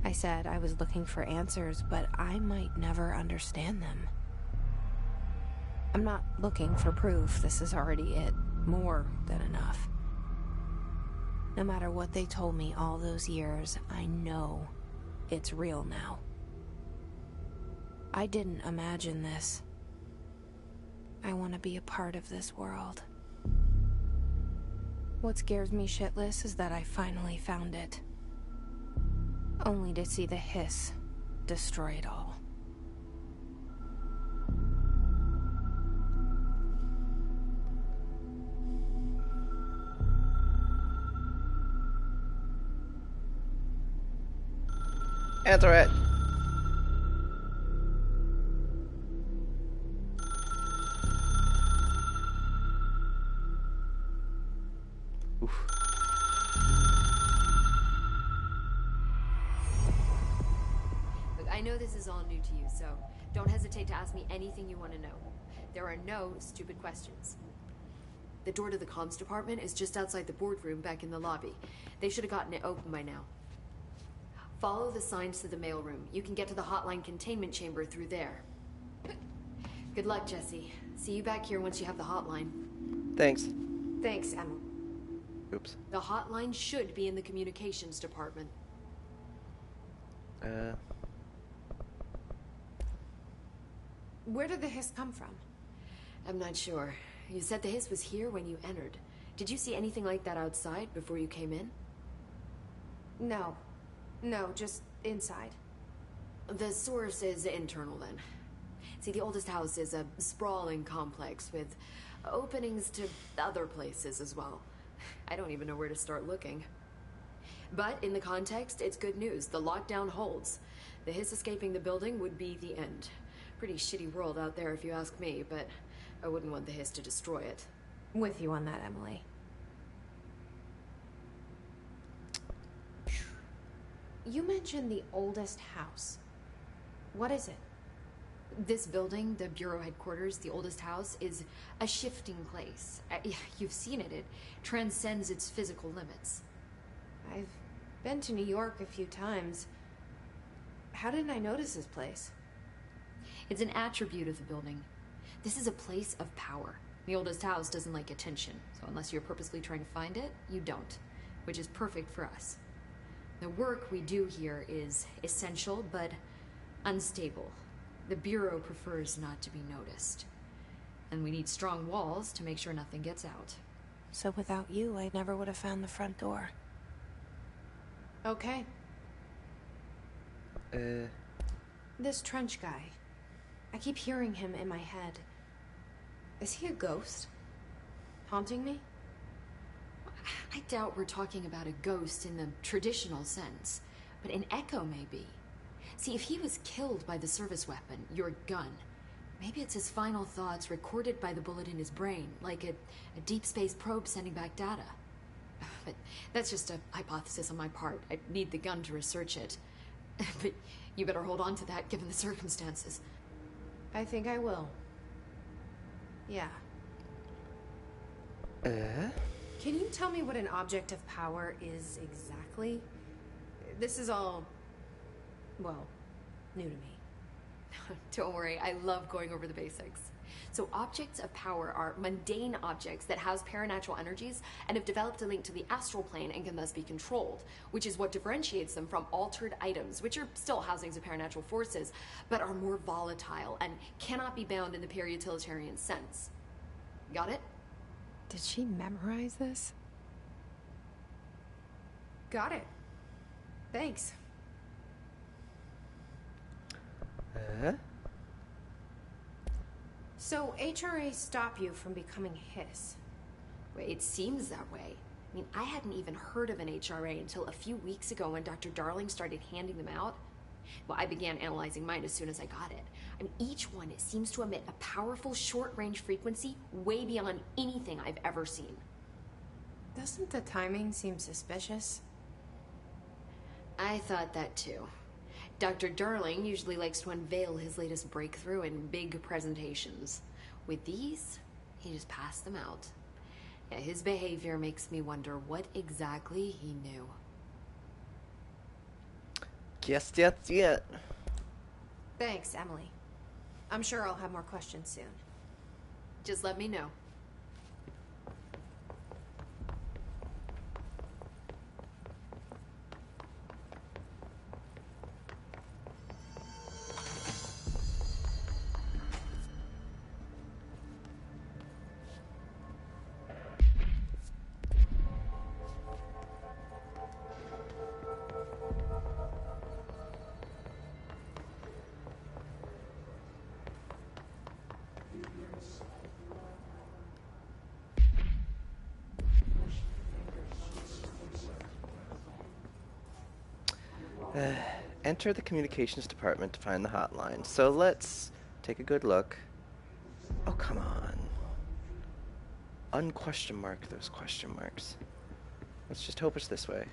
Speaker 2: I said I was looking for answers, but I might never understand them. I'm not looking for proof. This is already it. More than enough. No matter what they told me all those years, I know it's real now. I didn't imagine this. I want to be a part of this world. What scares me shitless is that I finally found it. Only to see the hiss destroy it all.
Speaker 1: Answer it. Oof.
Speaker 8: Look, I know this is all new to you, so don't hesitate to ask me anything you want to know. There are no stupid questions. The door to the comms department is just outside the boardroom back in the lobby. They should have gotten it open by now. Follow the signs to the mailroom. You can get to the hotline containment chamber through there. Good luck, Jesse. See you back here once you have the hotline.
Speaker 1: Thanks.
Speaker 3: Thanks, Emma.
Speaker 1: Oops.
Speaker 8: The hotline should be in the communications department.
Speaker 3: Where did the hiss come from?
Speaker 8: I'm not sure. You said the hiss was here when you entered. Did you see anything like that outside before you came in?
Speaker 3: No. No, just inside.
Speaker 8: The source is internal, then. See, the oldest house is a sprawling complex with openings to other places as well. I don't even know where to start looking. But in the context, it's good news. The lockdown holds. The hiss escaping the building would be the end. Pretty shitty world out there if you ask me, but I wouldn't want the hiss to destroy it.
Speaker 3: With you on that, Emily. You mentioned the oldest house. What is it?
Speaker 8: This building, the Bureau headquarters, the oldest house, is a shifting place. You've seen it. It transcends its physical limits.
Speaker 3: I've been to New York a few times. How didn't I notice this place?
Speaker 8: It's an attribute of the building. This is a place of power. The oldest house doesn't like attention, so unless you're purposely trying to find it, you don't, which is perfect for us. The work we do here is essential, but unstable. The Bureau prefers not to be noticed. And we need strong walls to make sure nothing gets out.
Speaker 2: So without you, I never would have found the front door.
Speaker 3: Okay. This Trench guy. I keep hearing him in my head. Is he a ghost? Haunting me?
Speaker 8: I doubt we're talking about a ghost in the traditional sense, but an echo maybe. See, if he was killed by the service weapon, your gun, maybe it's his final thoughts recorded by the bullet in his brain, like a deep space probe sending back data. But that's just a hypothesis on my part. I need the gun to research it. But you better hold on to that given the circumstances.
Speaker 3: I think I will. Yeah. Can you tell me what an object of power is exactly? This is all, well, new to me.
Speaker 8: Don't worry, I love going over the basics. So objects of power are mundane objects that house paranatural energies and have developed a link to the astral plane and can thus be controlled, which is what differentiates them from altered items, which are still housings of paranatural forces, but are more volatile and cannot be bound in the pure utilitarian sense. Got it?
Speaker 2: Did she memorize this?
Speaker 3: Got it. Thanks. So HRA stop you from becoming Hiss?
Speaker 8: Well, it seems that way. I mean, I hadn't even heard of an HRA until a few weeks ago when Dr. Darling started handing them out. Well, I began analyzing mine as soon as I got it. I mean, each one seems to emit a powerful short-range frequency way beyond anything I've ever seen.
Speaker 3: Doesn't the timing seem suspicious?
Speaker 8: I thought that too. Dr. Darling usually likes to unveil his latest breakthrough in big presentations. With these, he just passed them out. Yeah, his behavior makes me wonder what exactly he knew.
Speaker 1: Guess that's it.
Speaker 3: Thanks, Emily. I'm sure I'll have more questions soon.
Speaker 8: Just let me know.
Speaker 1: Enter the communications department to find the hotline. So let's take a good look. Oh, come on. Unquestion mark those question marks. Let's just hope it's this way.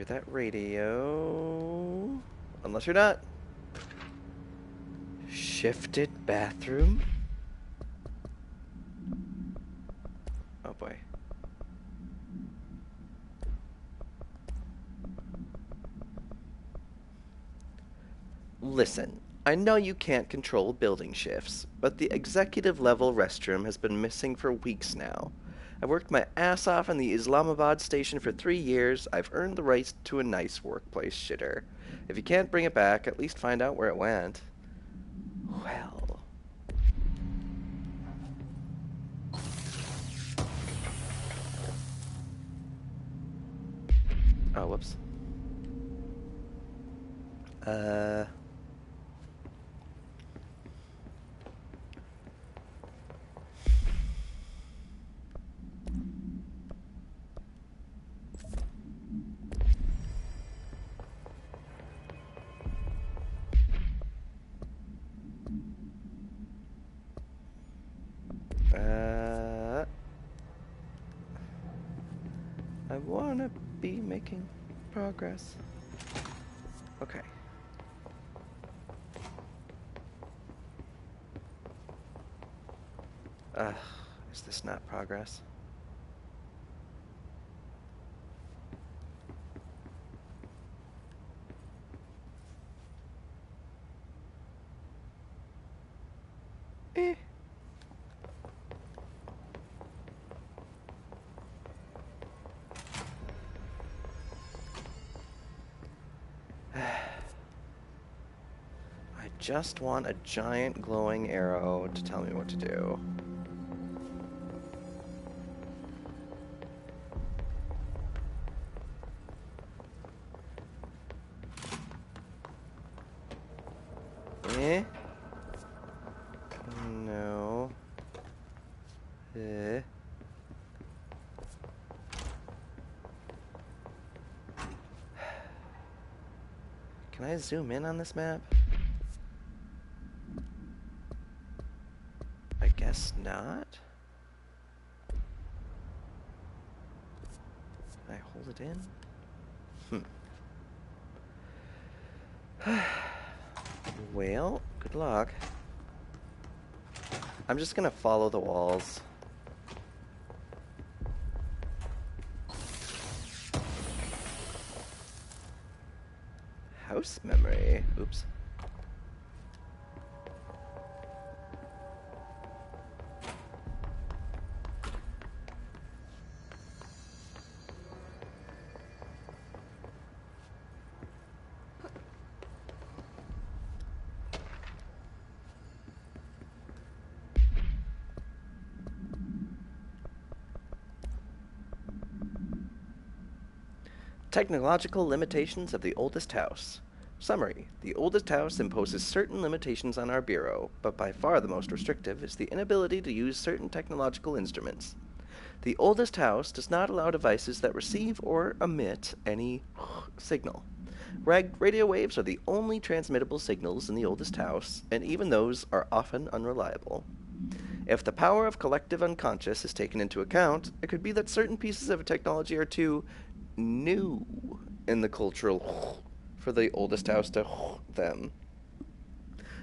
Speaker 1: You're that radio. Unless you're not. Shifted bathroom? Oh boy. Listen, I know you can't control building shifts, but the executive level restroom has been missing for weeks now. I've worked my ass off in the Islamabad station for 3 years. I've earned the right to a nice workplace shitter. If you can't bring it back, at least find out where it went. Well. Oh, whoops. I wanna be making progress. Okay. Is this not progress? Eh. I just want a giant glowing arrow to tell me what to do. Eh? No. Eh? Can I zoom in on this map? I guess not. Can I hold it in? Well, good luck. I'm just gonna follow the walls. House memory. Oops. Technological limitations of the oldest house. Summary. The oldest house imposes certain limitations on our Bureau, but by far the most restrictive is the inability to use certain technological instruments. The oldest house does not allow devices that receive or emit any signal. Radio waves are the only transmittable signals in the oldest house, and even those are often unreliable. If the power of collective unconscious is taken into account, it could be that certain pieces of technology are too new in the cultural for the oldest house to them.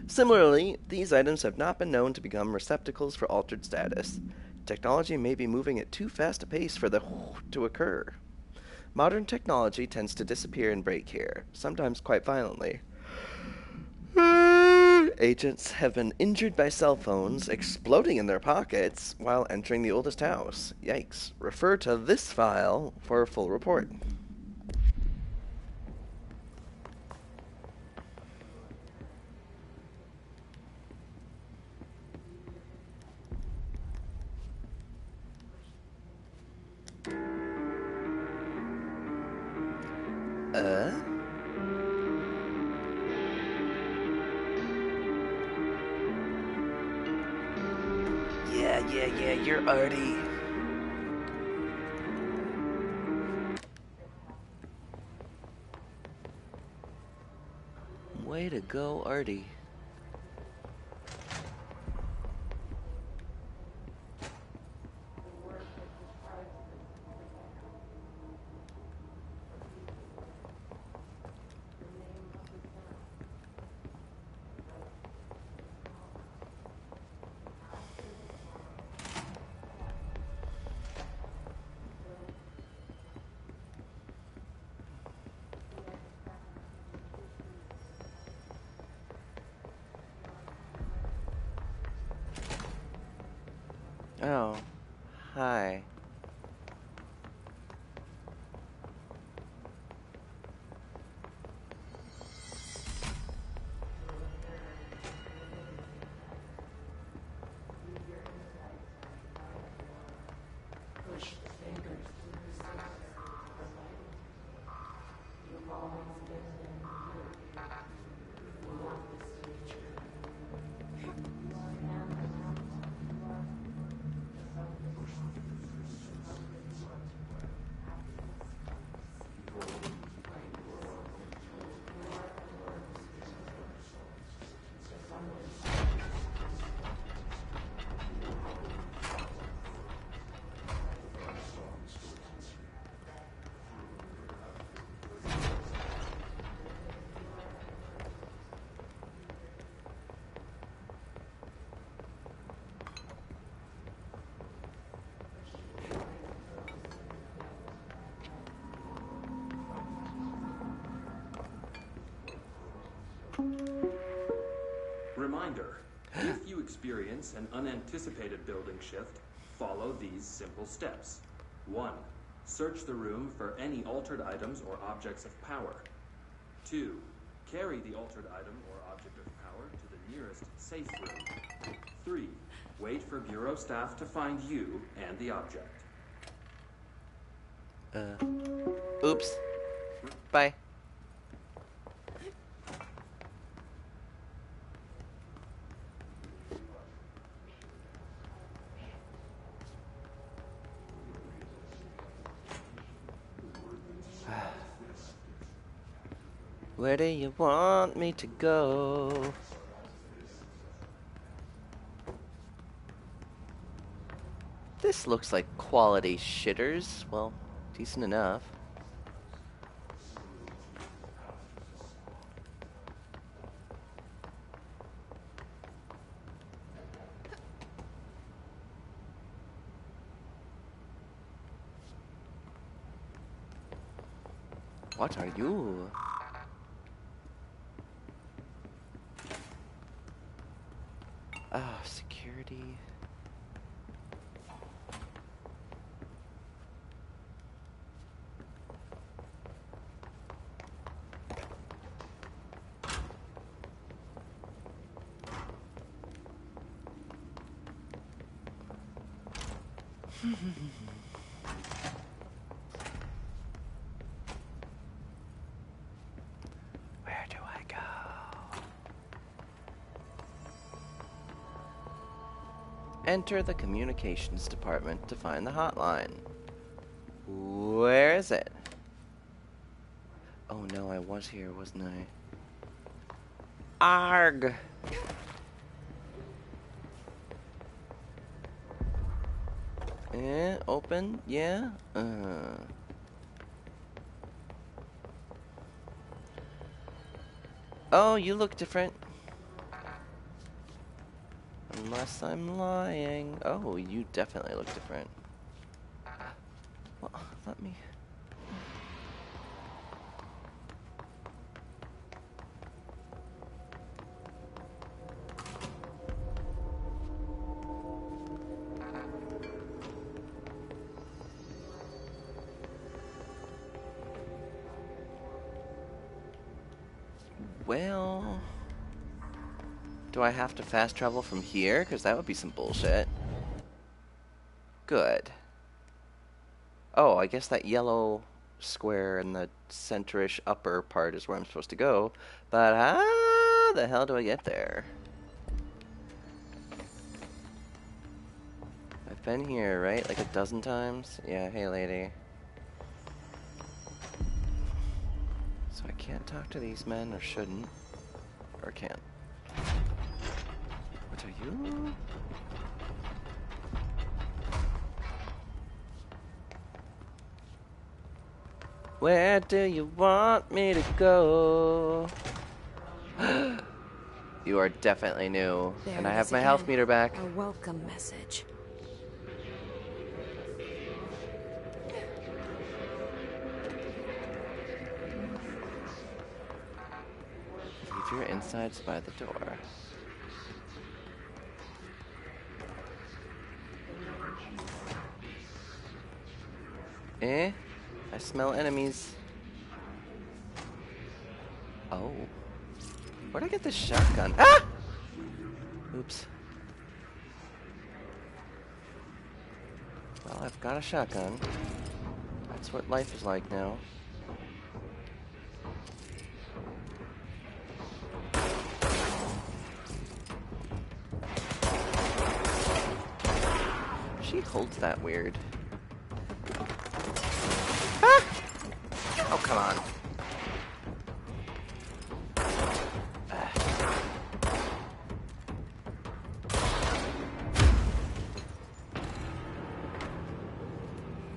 Speaker 1: Similarly, these items have not been known to become receptacles for altered status. Technology may be moving at too fast a pace for the to occur. Modern technology tends to disappear and break here, sometimes quite violently. Agents have been injured by cell phones exploding in their pockets while entering the oldest house. Yikes. Refer to this file for a full report. Yeah, you're Artie. Way to go, Artie.
Speaker 9: Reminder, if you experience an unanticipated building shift, follow these simple steps. 1. Search the room for any altered items or objects of power. 2. Carry the altered item or object of power to the nearest safe room. 3. Wait for Bureau staff to find you and the object.
Speaker 1: Oops. Bye. Where do you want me to go? This looks like quality shitters. Well, decent enough. What are you? Ah, security. Where do I go? Enter the communications department to find the hotline. Where is it? Oh no, I was here, wasn't I? Arg! Open? Yeah? Oh, you look different. Unless I'm lying. Oh, you definitely look different. Well, let me... Well... Do I have to fast travel from here? Because that would be some bullshit. Good. Oh, I guess that yellow square in the center-ish upper part is where I'm supposed to go. But how the hell do I get there? I've been here, right? Like a dozen times? Yeah, hey lady. So I can't talk to these men, or shouldn't. Or can't. What are you? Where do you want me to go? You are definitely new.
Speaker 2: There
Speaker 1: and I
Speaker 2: it
Speaker 1: have
Speaker 2: is
Speaker 1: my
Speaker 2: again.
Speaker 1: health meter back.
Speaker 2: A welcome message.
Speaker 1: Leave your insides by the door. I smell enemies. Oh. Where'd I get this shotgun? Ah! Oops. Well, I've got a shotgun. That's what life is like now. She holds that weird. Ah! Oh, come on.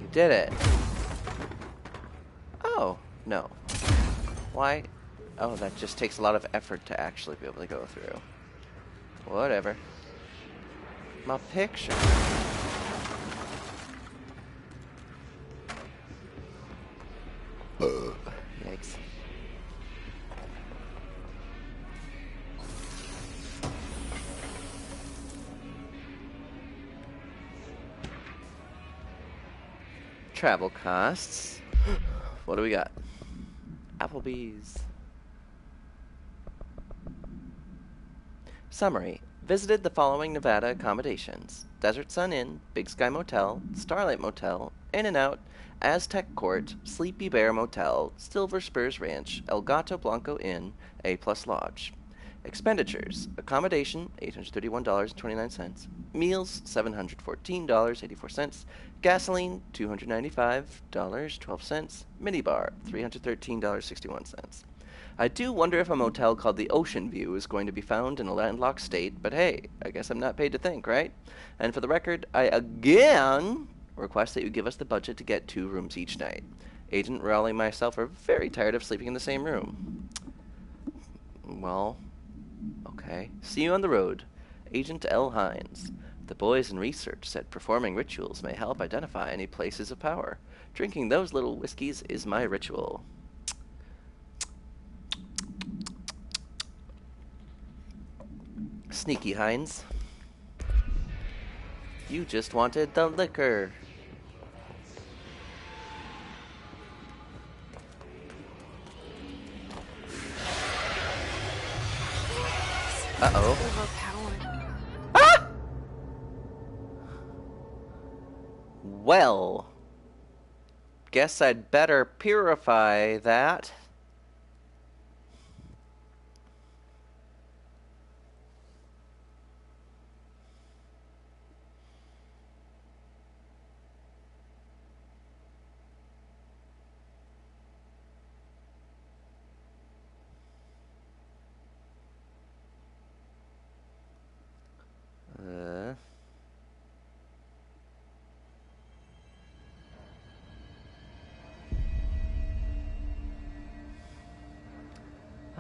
Speaker 1: You did it. Oh, no. Why? Oh, that just takes a lot of effort to actually be able to go through. Whatever. My picture. Yikes. travel costs. What do we got? Applebee's. Summary. Visited the following Nevada accommodations: Desert Sun Inn, Big Sky Motel, Starlight Motel, In-N-Out, Aztec Court, Sleepy Bear Motel, Silver Spurs Ranch, El Gato Blanco Inn, A+ Lodge. Expenditures: accommodation $831.29, meals $714.84, gasoline $295.12, minibar $313.61. I do wonder if a motel called the Ocean View is going to be found in a landlocked state, but hey, I guess I'm not paid to think, right? And for the record, I again request that you give us the budget to get 2 rooms each night. Agent Raleigh and myself are very tired of sleeping in the same room. Well, okay. See you on the road. Agent L. Hines. The boys in research said performing rituals may help identify any places of power. Drinking those little whiskeys is my ritual. Sneaky Hines. You just wanted the liquor. Uh-oh. Ah! Well, guess I'd better purify that.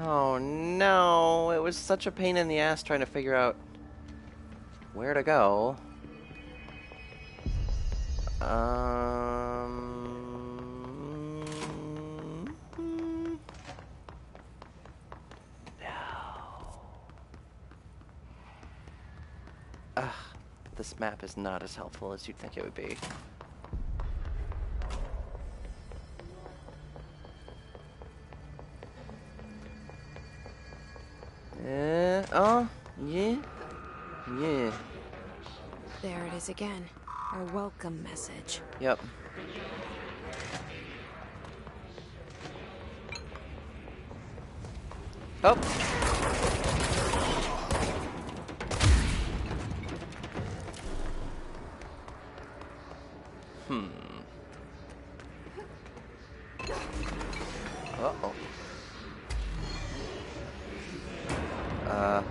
Speaker 1: Oh no, it was such a pain in the ass trying to figure out where to go. This map is not as helpful as you'd think it would be. Oh, yeah.
Speaker 2: There it is again. Our welcome message.
Speaker 1: Yep. Oh. Uh-oh. Huh?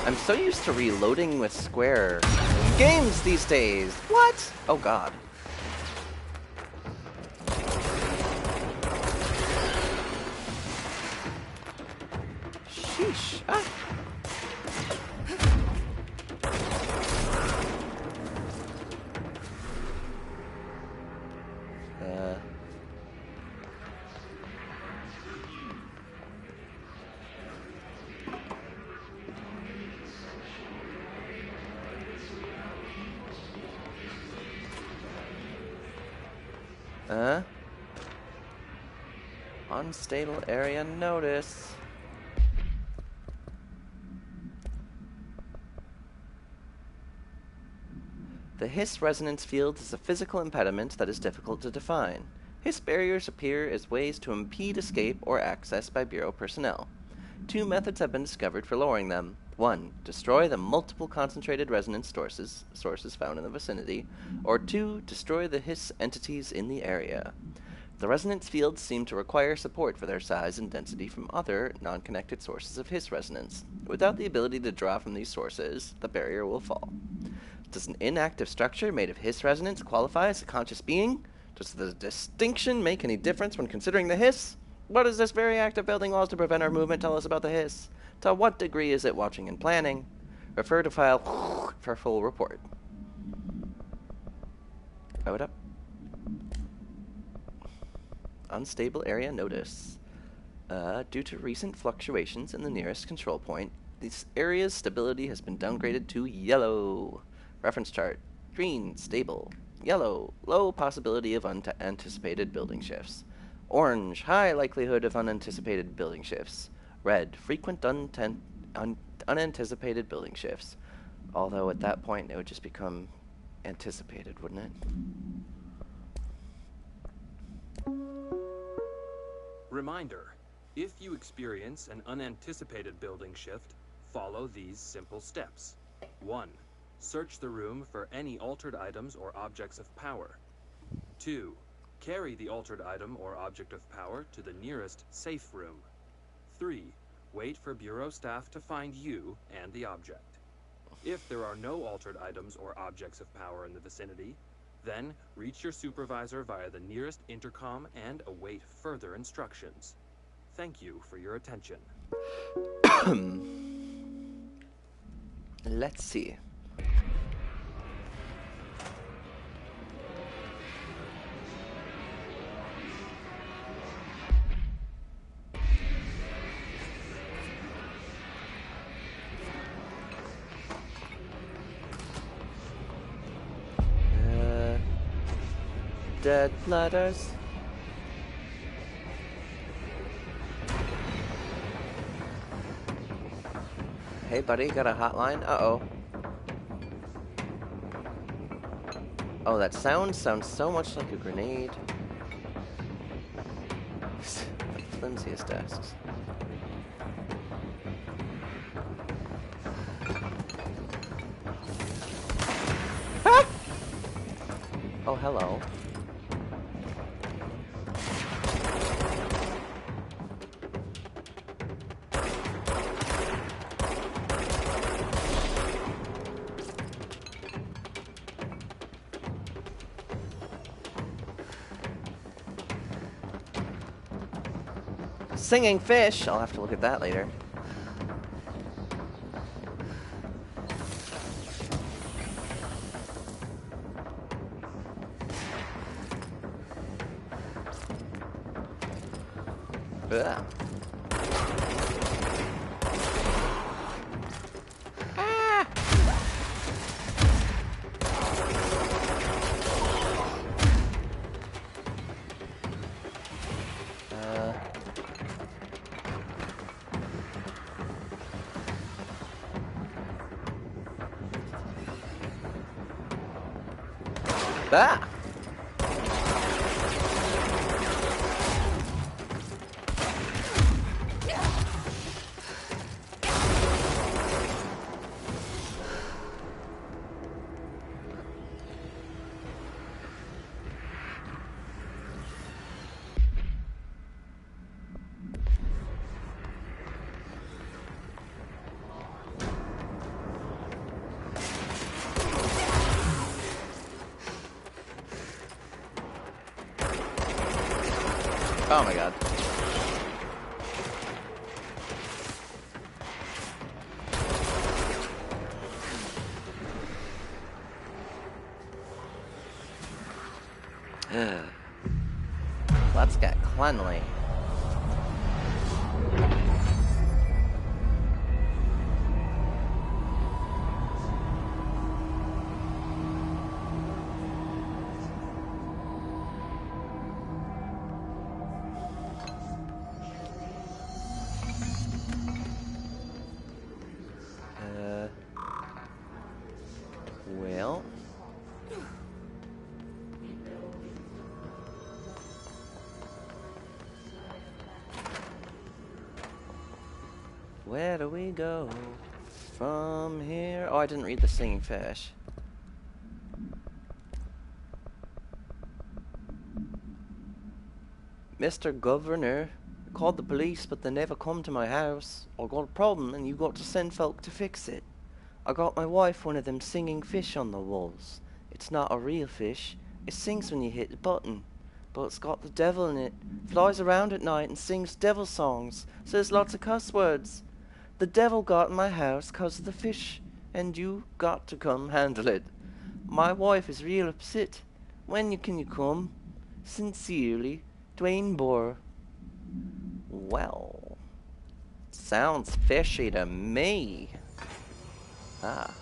Speaker 1: I'm so used to reloading with square games these days. What? Oh god. Sheesh. Ah. Unstable area notice. The Hiss resonance field is a physical impediment that is difficult to define. Hiss barriers appear as ways to impede escape or access by Bureau personnel. 2 methods have been discovered for lowering them. 1. Destroy the multiple concentrated resonance sources found in the vicinity. Or 2. Destroy the Hiss entities in the area. The resonance fields seem to require support for their size and density from other, non-connected sources of Hiss resonance. Without the ability to draw from these sources, the barrier will fall. Does an inactive structure made of Hiss resonance qualify as a conscious being? Does the distinction make any difference when considering the Hiss? What does this very act of building walls to prevent our movement tell us about the Hiss? To what degree is it watching and planning? Refer to file for full report. What up? Unstable area notice. Due to recent fluctuations in the nearest control point, this area's stability has been downgraded to yellow. Reference chart. Green, stable. Yellow, low possibility of unanticipated building shifts. Orange, high likelihood of unanticipated building shifts. Red, frequent unanticipated building shifts. Although at that point it would just become anticipated, wouldn't it?
Speaker 9: Reminder, if you experience an unanticipated building shift, follow these simple steps. 1. Search the room for any altered items or objects of power. 2. Carry the altered item or object of power to the nearest safe room. 3. Wait for Bureau staff to find you and the object. If there are no altered items or objects of power in the vicinity, then reach your supervisor via the nearest intercom and await further instructions. Thank you for your attention.
Speaker 1: Let's see. Dead bladders. Hey buddy, got a hotline? Uh-oh. Oh, that sounds so much like a grenade. The flimsiest desks. Ah! Oh, hello. Singing fish! I'll have to look at that later. Ugh. Ah! Ah! Oh my god. Let's get cleanly. Well. Where do we go from here? Oh, I didn't read the singing fish. Mr. Governor, I called the police, but they never come to my house. I got a problem, and you got to send folk to fix it. I got my wife one of them singing fish on the walls. It's not a real fish. It sings when you hit the button. But it's got the devil in it. Flies around at night and sings devil songs. Says lots of cuss words. The devil got in my house 'cause of the fish. And you got to come handle it. My wife is real upset. When can you come? Sincerely, Dwayne Bohr. Well, sounds fishy to me. Ah.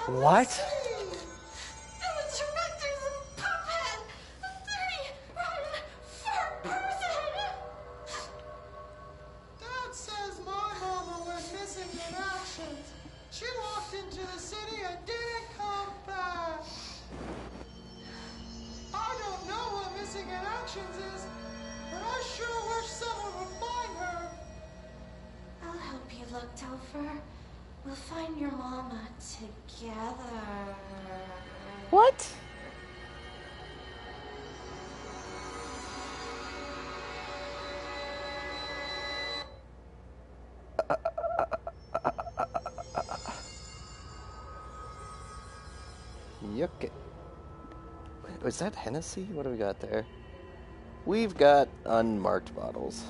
Speaker 1: What?
Speaker 10: Dad says my mama went missing in action. She walked into the city and didn't come back. I don't know what missing in actions is, but I sure wish someone would find her.
Speaker 11: I'll help you look, Topher. We'll find your mama together.
Speaker 1: What? Yuck. Is that Hennessy? What do we got there? We've got unmarked bottles.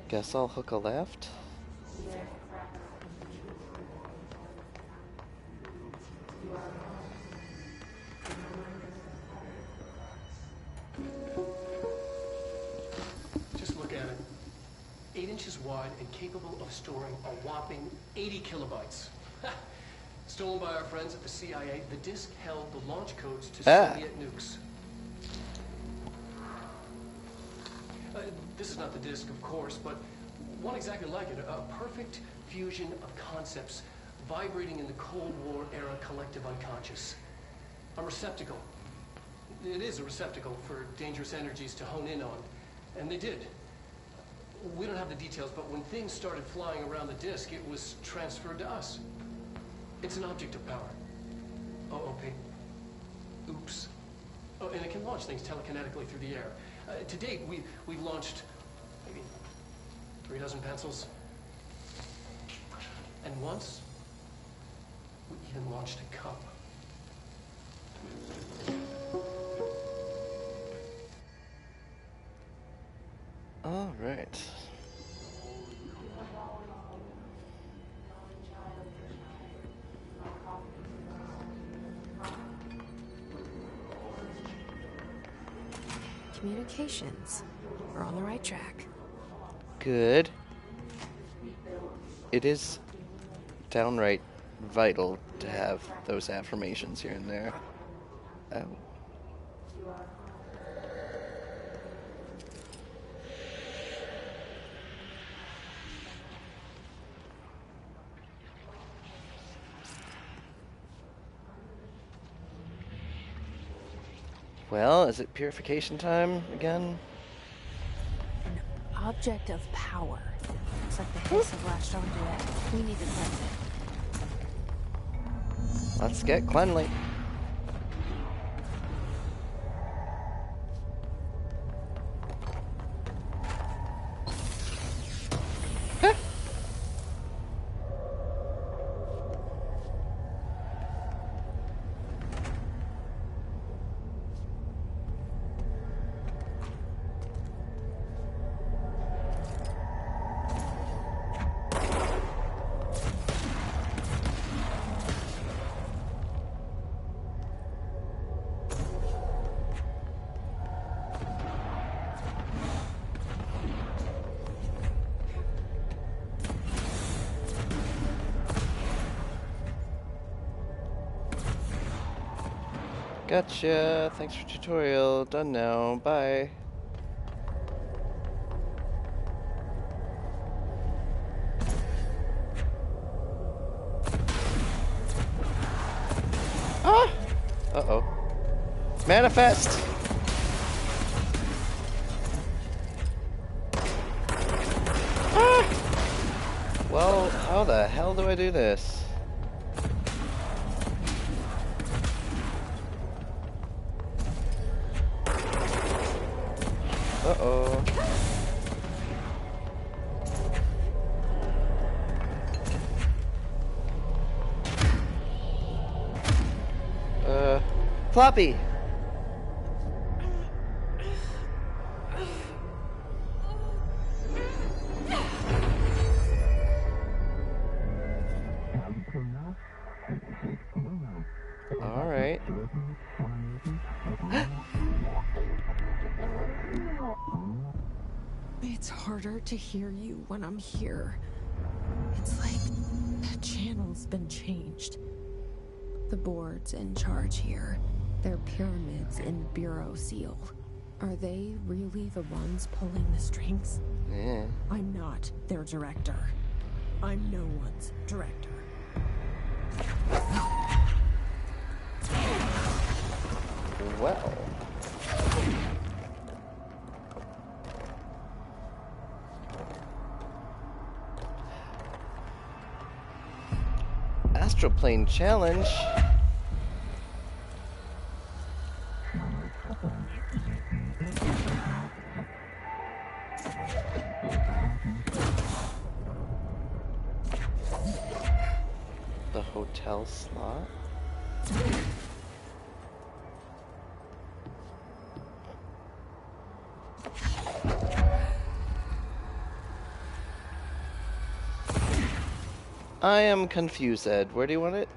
Speaker 1: Guess I'll hook a left.
Speaker 5: Just look at it. 8 inches wide and capable of storing a whopping 80 kilobytes. Stolen by our friends at the CIA, the disk held the launch codes to Soviet nukes. This is not the disk, of course, but one exactly like it. A perfect fusion of concepts vibrating in the Cold War era collective unconscious. A receptacle. It is a receptacle for dangerous energies to hone in on. And they did. We don't have the details, but when things started flying around the disk, it was transferred to us. It's an object of power. OOP. Oops. Oh, and it can launch things telekinetically through the air. To date, we've launched maybe 3 dozen pencils. And once, we even launched a cup.
Speaker 1: All right.
Speaker 2: Communications. We're on the right track.
Speaker 1: Good. It is downright vital to have those affirmations here and there. Oh. Well, is it purification time again?
Speaker 2: An object of power. Looks like the hiss have latched onto it. We need to cleanse it.
Speaker 1: Let's get cleanly. Gotcha. Thanks for tutorial. Done now. Bye. Ah! Uh-oh. Manifest! Ah! Well, how the hell do I do this? Uh-oh. Floppy! Alright.
Speaker 2: It's harder to hear you when I'm here. It's like the channel's been changed. The board's in charge here. They're pyramids in Bureau Seal. Are they really the ones pulling the strings?
Speaker 1: Yeah.
Speaker 2: I'm not their director. I'm no one's director.
Speaker 1: Well. Astral Plane Challenge. The hotel slot. I am confused, Ed. Where do you want it?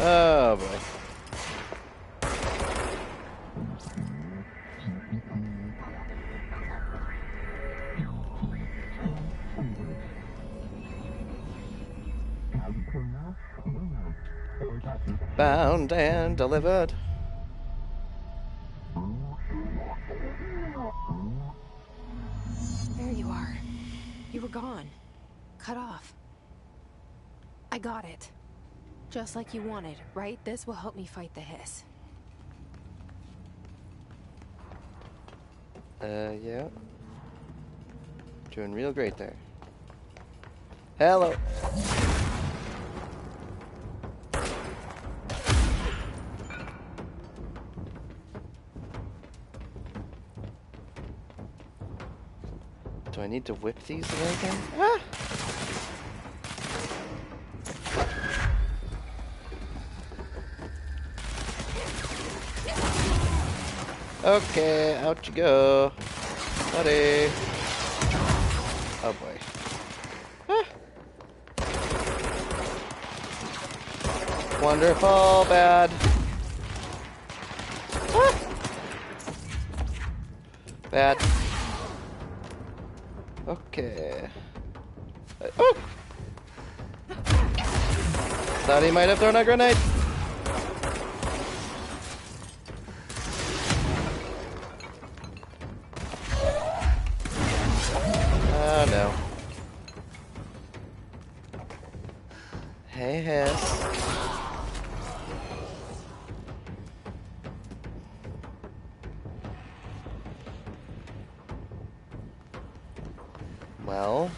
Speaker 1: Oh boy. Bound and delivered.
Speaker 2: There you are. You were gone. Cut off. I got it. Just like you wanted, right? This will help me fight the hiss.
Speaker 1: Yeah. Doing real great there. Hello. Do I need to whip these or anything? Ah! Okay, out you go, buddy. Oh boy. Ah. Wonderful, bad. Ah. Bad. Okay. Oh! Thought he might have thrown a grenade. Oh no. Hey, Hiss. Well.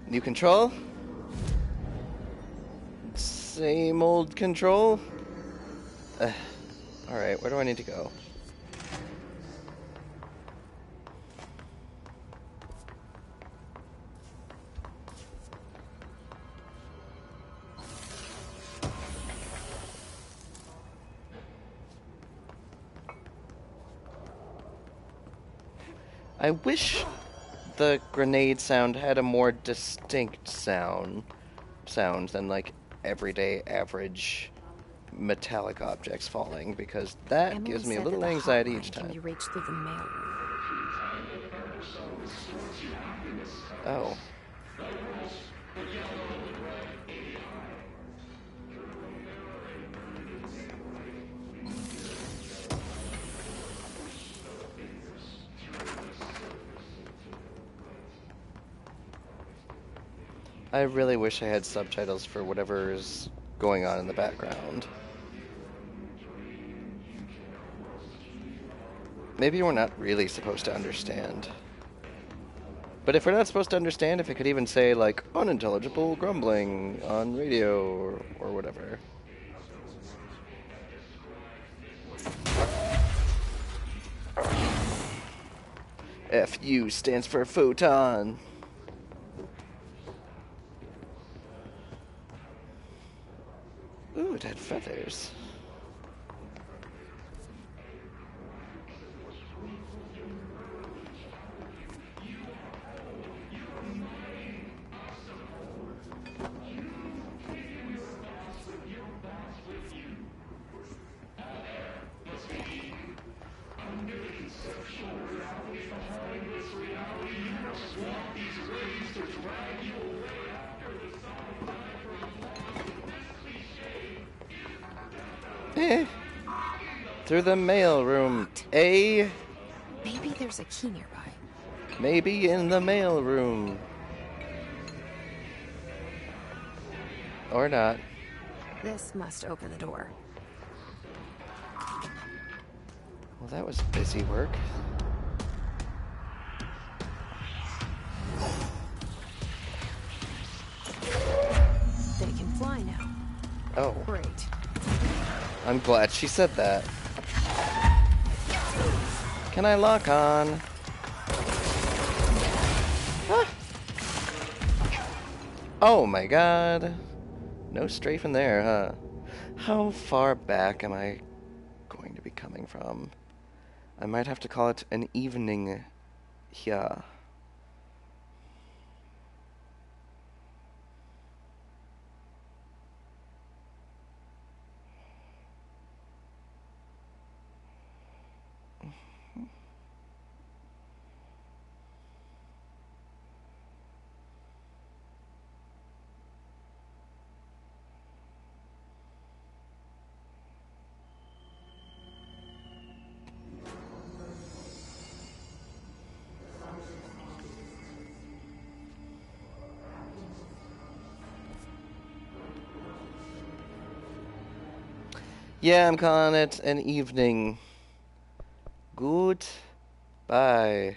Speaker 1: New control? Same old control? Alright, where do I need to go? I wish the grenade sound had a more distinct sound than like everyday average metallic objects falling, because that
Speaker 2: Emily
Speaker 1: gives me a
Speaker 2: said
Speaker 1: little
Speaker 2: that the
Speaker 1: anxiety
Speaker 2: hotline
Speaker 1: each
Speaker 2: can
Speaker 1: time.
Speaker 2: be reached through the mail room.
Speaker 1: Oh. I really wish I had subtitles for whatever's going on in the background. Maybe we're not really supposed to understand. But if we're not supposed to understand, if it could even say, like, unintelligible grumbling on radio or whatever. FU stands for photon. Ooh, it had feathers. Through the mail room.
Speaker 2: Maybe there's a key nearby.
Speaker 1: Maybe in the mail room. Or not.
Speaker 2: This must open the door.
Speaker 1: Well, that was busy work.
Speaker 2: They can fly now.
Speaker 1: Oh.
Speaker 2: Great.
Speaker 1: I'm glad she said that. Can I lock on? Ah. Oh my god. No strafing there, huh? How far back am I going to be coming from? I might have to call it an evening here. Yeah, I'm calling it an evening. Goodbye.